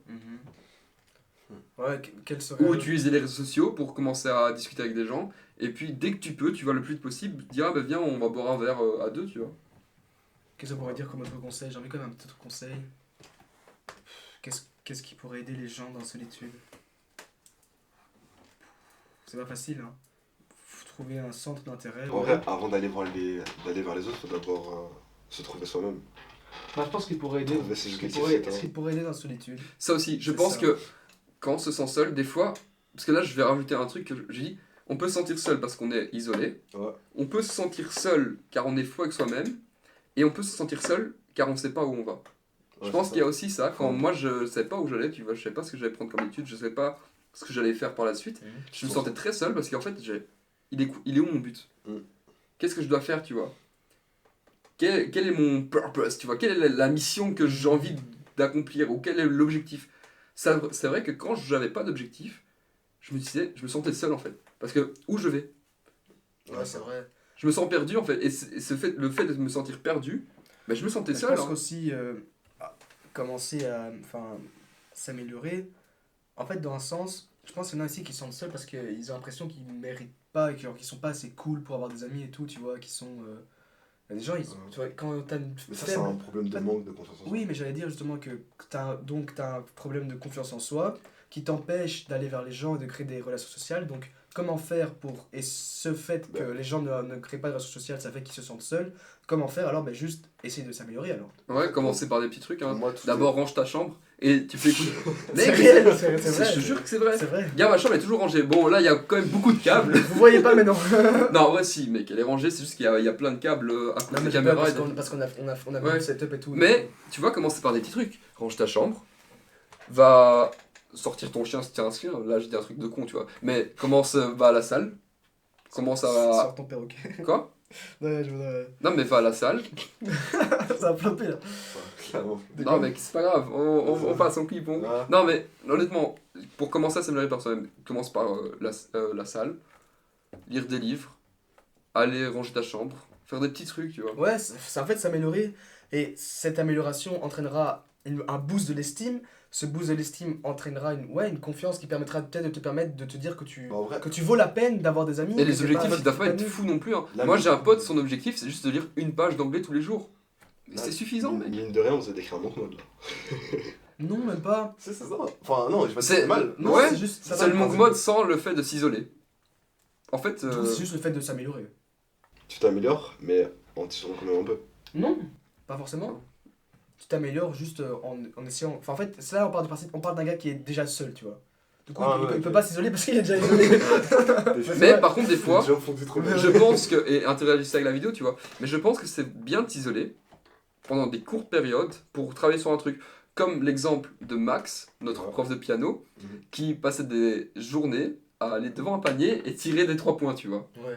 Ouais, quel serait. Ou utiliser les réseaux sociaux pour commencer à discuter avec des gens. Et puis dès que tu peux, tu vas le plus vite possible dire ah bah viens on va boire un verre à deux, tu vois. Qu'est-ce qu'on pourrait dire comme autre conseil? J'ai envie quand même un petit autre conseil. Qu'est-ce qui pourrait aider les gens dans la solitude? C'est pas facile, hein. Faut trouver un centre d'intérêt. En vrai, avant d'aller vers les autres, faut d'abord se trouver soi-même. Moi, je pense qu'il pourrait aider. Trouver ses Ce qui objectifs, pourrait, etc. ce qui pourrait aider dans la solitude. Ça aussi, je C'est pense ça. que quand on se sent seul, des fois, parce que là je vais rajouter un truc que j'ai dit, on peut se sentir seul parce qu'on est isolé, Ouais. on peut se sentir seul car on est fou avec soi-même, et on peut se sentir seul car on sait pas où on va. Je Ouais, pense c'est qu'il y a aussi ça, quand Ouais. moi je savais pas où j'allais, tu vois, je savais pas ce que j'allais prendre comme étude, je savais pas ce que j'allais faire par la suite, je me sentais très seul parce qu'en fait, il est où mon but? Mm. Qu'est-ce que je dois faire, tu vois? Quel est mon purpose, tu vois? Quelle est la mission que j'ai envie d'accomplir ou quel est l'objectif? C'est vrai que quand j'avais pas d'objectif, je me sentais seul en fait. Parce que où je vais? Ouais, c'est vrai. Je me sens perdu en fait. Et le fait de me sentir perdu, Bah, je me sentais Je seul. pense Hein. qu'aussi, commencer à s'améliorer, en fait, dans un sens, je pense qu'il y en a aussi qui se sentent seuls parce qu'ils ont l'impression qu'ils ne méritent pas et qu'ils sont pas assez cool pour avoir des amis et tout, tu vois, qui sont. Il y a des gens, tu vois, quand t'as une Mais ça, c'est faible. un problème de manque de confiance en soi. Oui, mais j'allais dire justement que t'as un problème de confiance en soi qui t'empêche d'aller vers les gens et de créer des relations sociales. Donc, comment faire pour. Et ce fait que les gens ne créent pas de relations sociales, ça fait qu'ils se sentent seuls. Comment faire alors? Ben, juste essayer de s'améliorer alors. Ouais, commencer par des petits trucs. Pour Hein. moi, tout D'abord, range ta chambre et tu fais écouter. C'est réel, c'est vrai. Je te jure que c'est vrai. C'est vrai. Gars, ma chambre est toujours rangée. Bon, là, il y a quand même beaucoup de câbles. Vous voyez pas, mais non. Non, en vrai, si, mec, elle est rangée, c'est juste qu'il y a plein de câbles à côté Non, de mais la caméra. parce qu'on a Ouais. mis le setup et tout. Mais, tu vois, commencer par des petits trucs. Range ta chambre, va sortir ton chien si t'es un chien. Là, j'ai dit un truc de con, tu vois. Mais commence, va à la salle. Commence à. Sors ton perroquet. Quoi? Ouais, je voudrais. Non, mais va à la salle. Ça va flopper là. Clairement. Non, mec, c'est pas grave, on passe, on clip. Voilà. Non, mais honnêtement, pour commencer à s'améliorer par soi-même, commence par la salle, lire des livres, aller ranger ta chambre, faire des petits trucs, tu vois. Ouais, c'est en fait s'améliorer. Et cette amélioration entraînera un boost de l'estime. Ce boost de l'estime entraînera une confiance qui permettra peut-être de te permettre de te dire Bah, en vrai, que tu vaux la peine d'avoir des amis. Et que les c'est objectifs, pas- ils doivent pas être pas fous non plus. Hein. Là, Moi, mais- j'ai un pote, son objectif, c'est juste de lire une page d'anglais tous les jours. Et c'est suffisant, mec. mine de rien, on vous a décrit un autre mode là. Non, même pas. C'est ça. Enfin, non, j'ai pas dit C'est- c'est mal. Non, Ouais, c'est juste. ça C'est va, le monk mode sans le fait de s'isoler. En fait, C'est juste le fait de s'améliorer. Tu t'améliores, mais en t'isolant quand même un peu. Non, pas forcément. Tu t'améliores juste en essayant. Enfin, en fait, c'est là on parle du principe. On parle d'un gars qui est déjà seul, tu vois. Du coup, Ah, il, ouais, il peut ok. pas s'isoler parce qu'il est déjà isolé. mais par contre, des fois, J'ai enfoncé trop bien. je pense que, et interagissez avec la vidéo, tu vois, mais je pense que c'est bien de s'isoler pendant des courtes périodes pour travailler sur un truc. Comme l'exemple de Max, notre Ouais. prof de piano, Mhm. qui passait des journées à aller devant un panier et tirer des 3 points, tu vois. Ouais,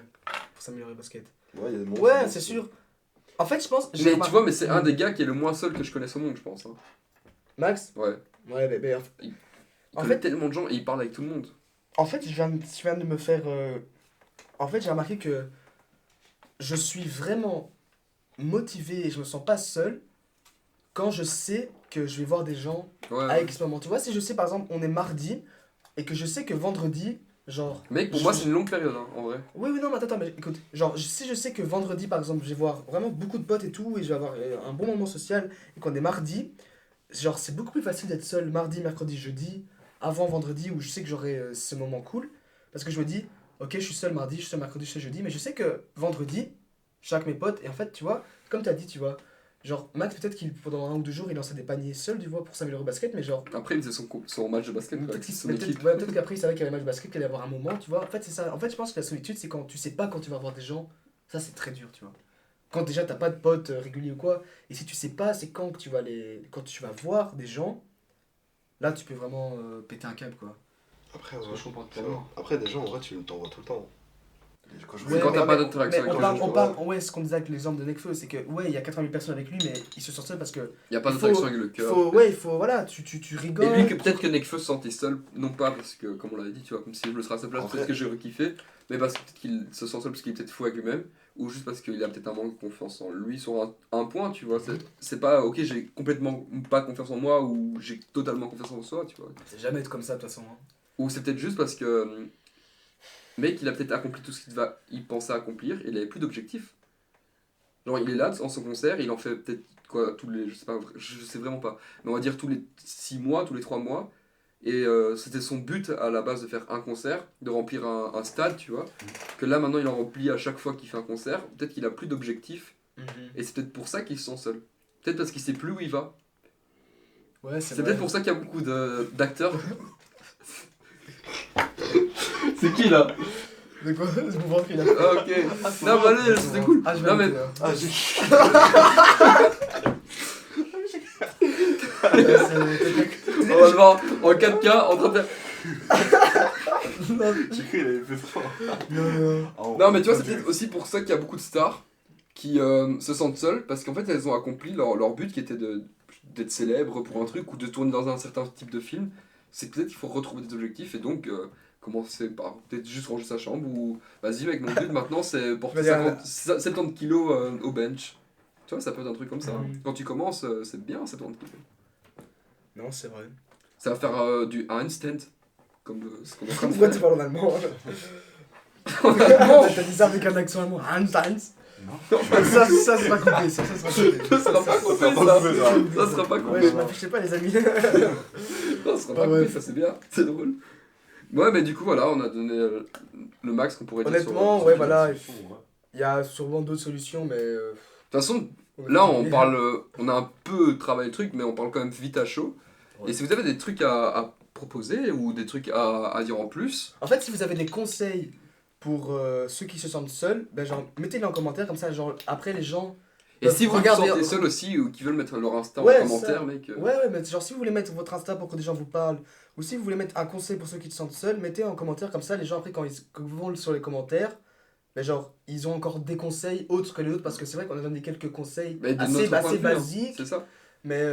pour s'améliorer au basket. Ouais, il y a des moments, Ouais, c'est sûr. En fait, je pense. Mais tu vois, mais c'est un des gars qui est le moins seul que je connaisse au monde, je pense. Hein. Max. Ouais. Ouais, mais Il En connaît fait- tellement de gens et il parle avec tout le monde. en fait, je viens de me faire. En fait, j'ai remarqué que je suis vraiment motivé et je me sens pas seul quand je sais que je vais voir des gens Ouais. avec ce moment. Tu vois, si je sais par exemple, on est mardi et que je sais que vendredi, genre. Mec, pour moi, c'est une longue période, hein, en vrai. Oui, oui, non, mais attends, mais écoute, genre, si je sais que vendredi, par exemple, je vais voir vraiment beaucoup de potes et tout, et je vais avoir un bon moment social, et qu'on est mardi, genre, c'est beaucoup plus facile d'être seul mardi, mercredi, jeudi, avant vendredi, où je sais que j'aurai ce moment cool, parce que je me dis, ok, je suis seul mardi, je suis seul mercredi, je suis seul jeudi, mais je sais que vendredi, je suis avec mes potes, et en fait, tu vois, comme tu as dit, tu vois, genre, Max, peut-être qu'il, pendant 1 ou 2 jours, il lançait des paniers seul, tu vois, pour s'améliorer au basket, mais genre, Après, il faisait son match de basket quoi, avec son équipe. peut-être qu'après il savait qu'il y avait un match de basket, qu'il allait avoir un moment, tu vois. En fait, c'est ça. En fait, je pense que la solitude, c'est quand tu sais pas quand tu vas voir des gens. Ça, c'est très dur, tu vois. Quand déjà t'as pas de potes réguliers ou quoi. Et si tu sais pas, c'est quand que tu vas quand tu vas voir des gens. Là, tu peux vraiment péter un câble, quoi. Après, Parce que ouais, je comprends c'est tellement. vrai. Après, des gens, en vrai, tu t'en vois tout le temps. Et quand je C'est quand vois- t'as pas d'interaction mais avec on les parle, gens. on parle, ouais, ce qu'on disait avec l'exemple de Nekfeu, c'est que ouais, il y a 80 000 personnes avec lui, mais il se sent seul parce que Il y a pas il d'interaction faut- avec le il cœur. faut, ouais, il faut, voilà, tu rigoles. Et lui, peut-être que Nekfeu se sentait seul, non pas parce que, comme on l'avait dit, tu vois, comme si je me serais à sa place, En peut-être vrai- que j'aurais kiffé, mais parce que peut-être qu'il se sent seul parce qu'il est peut-être fou avec lui-même, ou juste parce qu'il a peut-être un manque de confiance en lui sur un point, tu vois. C'est pas, ok, j'ai complètement pas confiance en moi, ou j'ai totalement confiance en soi, tu vois. C'est jamais être comme ça, de toute façon. Hein. Ou c'est peut-être juste parce que, mec, il a peut-être accompli tout ce qu'il pensait accomplir, et il avait plus d'objectifs. Genre, il est là, en son concert, il en fait peut-être, quoi, tous les, je sais vraiment pas, mais on va dire tous les 6 mois, tous les 3 mois, et c'était son but à la base de faire un concert, de remplir un stade, tu vois, que là maintenant il en remplit à chaque fois qu'il fait un concert, peut-être qu'il a plus d'objectifs, et c'est peut-être pour ça qu'il se sent seul. Peut-être parce qu'il sait plus où il va. Ouais, C'est peut-être pour ça qu'il y a beaucoup d'acteurs. C'est qui là? De quoi? C'est pour voir qu'il a. Ah, ok. Non, mais allez, c'était cool. Ah, je vais Non, mais arrêter, là. Ah, j'ai. on va le voir en 4K en train de faire. J'ai cru qu'il avait fait trop. Non, mais tu vois, c'est peut-être aussi pour ça qu'il y a beaucoup de stars qui se sentent seules parce qu'en fait, elles ont accompli leur but qui était d'être célèbres pour un truc ou de tourner dans un certain type de film. C'est peut-être qu'il faut retrouver des objectifs et donc commencer par peut-être juste ranger sa chambre ou vas-y, mec, mon but maintenant c'est porter Je veux dire, 70 kilos au bench. Tu vois, ça peut être un truc comme ça. Mhm. Quand tu commences, c'est bien, ça doit kiffer. Non, c'est vrai. Ça va faire un instant, comme ce qu'on est en train de Pourquoi tu faire. parles en allemand En allemand. T'as dit ça avec un accent allemand. Hans. Non. Ça c'est pas coupé. Ça sera coupé. Ça sera pas coupé, sera pas ça. coupé, ça. Ça sera pas Ouais, coupé. je m'affichais pas, les amis. Non, ça sera pas Ouais, coupé, ouais. ça c'est bien. C'est drôle. Ouais, mais du coup, voilà, on a donné le max qu'on pourrait dire Honnêtement, sur. ouais, sur- voilà. Ouais. Il y a sûrement d'autres solutions, mais. De toute façon, a là, tout on oublié. parle. On a un peu travaillé le truc, mais on parle quand même vite à chaud. Ouais. Et si vous avez des trucs à proposer ou des trucs à dire en plus, En fait, si vous avez des conseils pour ceux qui se sentent seuls, ben genre mettez-les en commentaire comme ça, genre après les gens. et si vous vous Regardez- sentez seul aussi ou qui veulent mettre leur Insta Ouais, en commentaire, ça. mec. Ouais, mais genre si vous voulez mettre votre Insta pour que des gens vous parlent, ou si vous voulez mettre un conseil pour ceux qui se sentent seuls, mettez en commentaire comme ça, les gens après quand quand ils vont sur les commentaires, ben genre ils ont encore des conseils autres que les autres parce que c'est vrai qu'on a donné quelques conseils Mais de assez, notre point assez de vue, hein, basiques, c'est ça. mais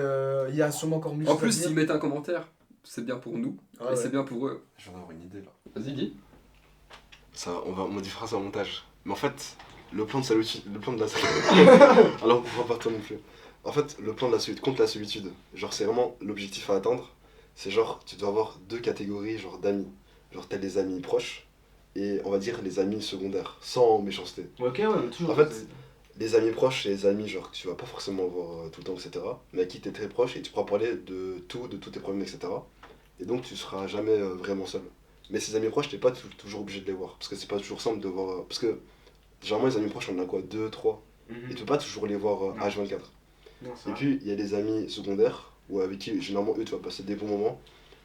il y a sûrement encore mieux En à plus, dire. s'ils mettent un commentaire, c'est bien pour nous Ah et ouais. c'est bien pour eux. Je viens d'avoir une idée là. Vas-y, dis. Ça, on modifiera ça au montage. Mais en fait, le plan de la alors on va pas toi non plus. En fait, le plan de la solitude contre la solitude, genre c'est vraiment l'objectif à atteindre. C'est genre tu dois avoir deux catégories genre d'amis. Genre t'as les amis proches et on va dire les amis secondaires, sans méchanceté. Ok, ouais, toujours. En fait, les amis proches, c'est les amis genre que tu vas pas forcément voir tout le temps, etc. Mais à qui t'es très proche et tu pourras parler de tout, de tous tes problèmes, etc. Et donc tu seras jamais vraiment seul. Mais ces amis proches, t'es pas toujours obligé de les voir. Parce que c'est pas toujours simple de voir. Parce que généralement, les amis proches, on en a quoi 2, 3. Et tu peux pas toujours les voir Non. H24. Non, c'est Et vrai. puis, il y a les amis secondaires, ou avec qui, généralement, eux, tu vas passer des bons moments.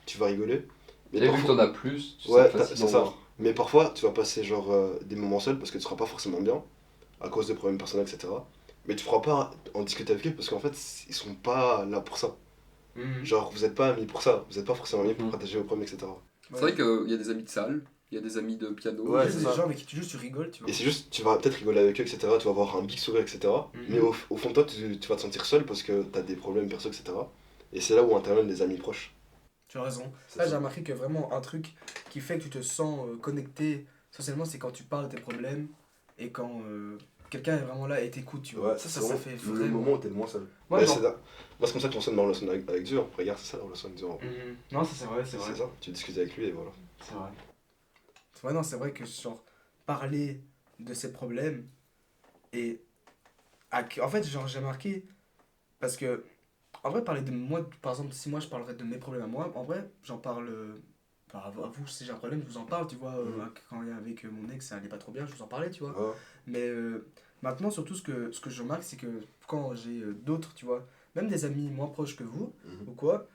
Tu vas rigoler. Mais Et vu que parfois, t'en as plus, Ouais, c'est facile c'est d'en ça. voir. mais parfois, tu vas passer genre des moments seuls parce que tu seras pas forcément bien, à cause des problèmes personnels, etc. Mais tu feras pas en discuter avec eux parce qu'en fait, ils sont pas là pour ça. Mhm. Genre, vous êtes pas amis pour ça. Vous êtes pas forcément amis pour Mhm. partager vos problèmes, etc. C'est vrai qu'il y a des amis de salle, il y a des amis de piano. Ouais, Il y a c'est des ça. gens avec qui tu juste tu rigoles, tu vois. Et c'est juste, tu vas peut-être rigoler avec eux, etc. Tu vas avoir un big sourire, etc. Mhm. Mais au fond de toi, tu vas te sentir seul parce que t'as des problèmes perso, etc. Et c'est là où interviennent les amis proches. Tu as raison. C'est Là, ça. j'ai remarqué que vraiment un truc qui fait que tu te sens connecté socialement, c'est quand tu parles de tes problèmes et quand quelqu'un est vraiment là et t'écoute, tu vois. Ouais, ça c'est fait le vraiment. moment où t'es le moins seul. Ouais, Mais genre- c'est moi, c'est comme ça que je fonctionne ma relation avec Dieu. Hein. Regarde, c'est ça la relation avec Dieu. Mhm. Non, ça c'est vrai, c'est vrai. C'est ça, tu discutes avec lui et voilà. C'est vrai. Ouais, non, c'est vrai que genre parler de ses problèmes et en fait, genre j'ai remarqué parce que en vrai parler de moi, par exemple, si moi je parlerais de mes problèmes à moi, en vrai, j'en parle enfin, à vous, si j'ai un problème, je vous en parle, tu vois, quand il y a avec mon ex, ça allait pas trop bien, je vous en parlais, tu vois. Ouais. Mais maintenant, surtout, ce que je remarque, c'est que quand j'ai d'autres, tu vois, même des amis moins proches que vous, Mhm. ou quoi,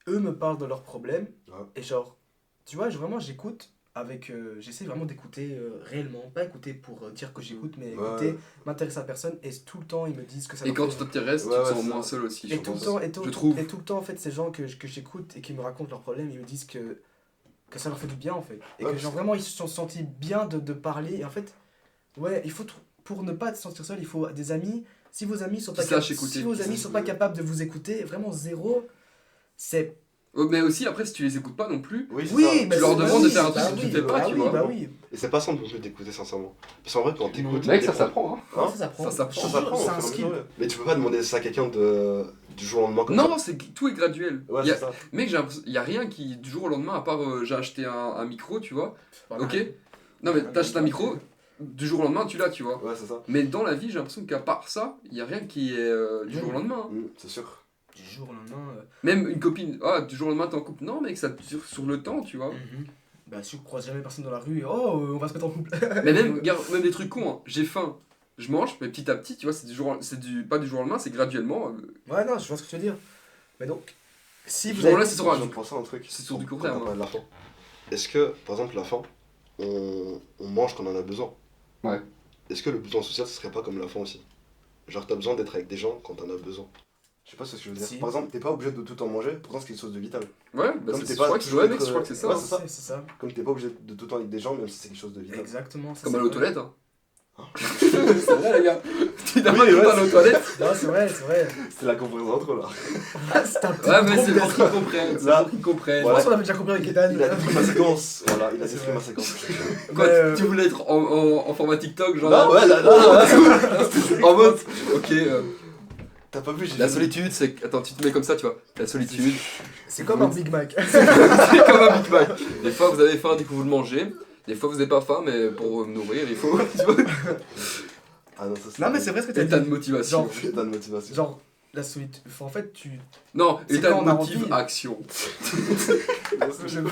eux me parlent de leurs problèmes, Ouais. et genre, tu vois, vraiment, j'écoute avec. J'essaie vraiment d'écouter réellement, pas écouter pour dire que j'écoute, mais Ouais. écouter, m'intéresser à la personne, et tout le temps, ils me disent que ça Et leur quand fait- tu t'intéresses, Ouais, tu te ouais, sens c'est moins ça. seul aussi, et je tout le pense. temps, Je trouve. et tout le temps, en fait, ces gens que j'écoute et qui me racontent leurs problèmes, ils me disent que ça leur fait du bien, en fait. Et Ouais, que, genre, vraiment, ils se sont sentis bien de parler. Et en fait, ouais, il faut, pour ne pas se sentir seul, il faut des amis. Si vos amis sont Qui pas, sachent écouter, si vos qui amis sachent sont pas écouter. capables de vous écouter, vraiment zéro, c'est. Mais aussi, après, si tu les écoutes pas non plus, Oui, c'est Oui, ça. mais Tu leur c'est- demandes de faire un bah truc que tu oui, fais pas, bah tu oui, vois. Bah oui, Et c'est pas simple non plus d'écouter sincèrement. Parce qu'en vrai, quand t'écoutes. mec, des ça fois- s'apprend. Hein. Hein ça s'apprend. Ça s'apprend. Ça s'apprend, C'est au un fur et à skill. mesure, ouais. Mais tu peux pas demander ça à quelqu'un du jour au lendemain comme Non, tout est graduel. ça. Ouais, Y a- c'est ça. Mec, il y a rien qui, du jour au lendemain, à part j'ai acheté un micro, tu vois. Voilà. Ok. Non, mais t'achètes un micro, du jour au lendemain, tu l'as, tu vois. Ouais, c'est ça. Mais dans la vie, j'ai l'impression qu'à part ça, il y a rien qui est du jour au lendemain. Hein. C'est sûr. Du jour au lendemain. Même une copine, du jour au lendemain, t'es en couple. Non, mec, ça dure sur le temps, tu vois. Bah, si je croise jamais personne dans la rue, et, oh, on va se mettre en couple. Mais même, regarde, même des trucs cons, hein. J'ai faim, je mange, mais petit à petit, tu vois, pas du jour au lendemain, c'est graduellement. Ouais, non, je vois ce que tu veux dire. Mais donc, si vous Bon, avez. là, c'est sur Je pense à un truc. c'est sur du court Quand terme, on parle de la faim. Est-ce que, par exemple, la faim, on mange quand on en a besoin? Ouais. Est-ce que le besoin social, ce serait pas comme la faim aussi? Genre, t'as besoin d'être avec des gens quand t'en as besoin. Je sais pas ce que je veux dire. Si. Par exemple, t'es pas obligé de tout en manger, pourtant c'est quelque chose de vital. Ouais, bah Comme c'est, t'es je pas crois que toujours ouais, mec, être, je crois que c'est ça. ouais, hein. c'est ça. C'est ça. Comme t'es pas obligé de tout le temps avec des gens, même si c'est quelque chose de vital. Exactement. ça, Comme c'est aller aux vrai. toilettes. Hein. C'est vrai, les gars. Tu n'as Oui, pas ouais, tout dans nos toilettes. Non, c'est vrai, c'est vrai. C'était la comparaison entre eux, là. C'est un petit Ouais, mais groupe c'est de- pour qu'ils comprennent. C'est Là. pour qu'ils comprennent. Je Voilà. pense qu'on avait déjà compris avec Ethan. Il a détruit ma séquence. Voilà, il a C'est détruit vrai. ma séquence. Quoi, Mais, tu voulais être en format TikTok, genre. Là, ouais, là, En mode. Ok. T'as pas vu, j'ai La solitude, c'est. Attends, tu te mets comme ça, tu vois. La solitude, C'est comme un Big Mac. c'est comme un Big Mac. Des fois, vous avez faim, du coup, vous le mangez. Des fois, vous n'avez pas faim, mais pour vous nourrir, il faut. Tu vois. Ah non, ça c'est. Non, mais c'est vrai ce que t'as État de dit. motivation. Genre, État de motivation. Genre, la solitude. Enfin, en fait, tu. Non, C'est état quand de on a motive, envie. action. Je- Non,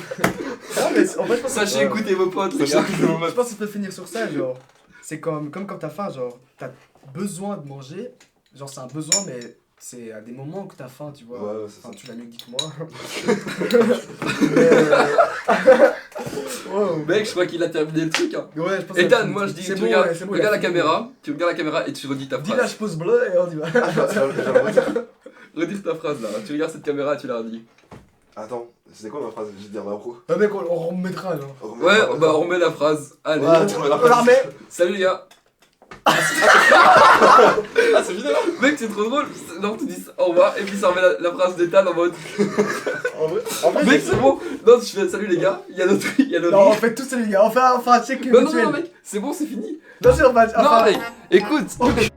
mais en fait, je pense que- Sachez écouter vos potes, les Sachez gars. écouter vos Je pense qu'il peut finir sur ça, genre. C'est comme quand t'as faim, genre, t'as besoin de manger. Genre, c'est un besoin, mais c'est à des moments que t'as faim, tu vois. Ouais, c'est Enfin, ça. tu l'as mieux dit que moi. Mais, wow. Mec, je crois qu'il a terminé le truc. Hein. Ouais, je pense que Ethan, ça- moi je dis, c'est tu bon, regardes, ouais, c'est bon, regarde il la a fini. caméra, tu regardes la caméra et tu redis ta Dis phrase. là, je pose bleu et on y va. Redis ta phrase là, tu regardes cette caméra et tu la redis. Attends, c'était quoi ma phrase? J'ai dit en impro. Ouais, mec, on remettra, genre. Ouais, bah on remet la phrase. Allez, Ouais, tu remets la On la phrase. remet. salut les gars. Ah, c'est fini là? Mec, c'est trop drôle. Non, tu dis au revoir et puis ça remet la phrase d'Ethan en mode. En vrai, Mec, c'est bon. Non, je fais salut les gars. Il y a notre. Il y a notre. non, on fait tous les gars. On fait un check Non, non, mutuel. non, mec, c'est bon, c'est fini. Non, c'est on va. Non, mec, écoute. Ok.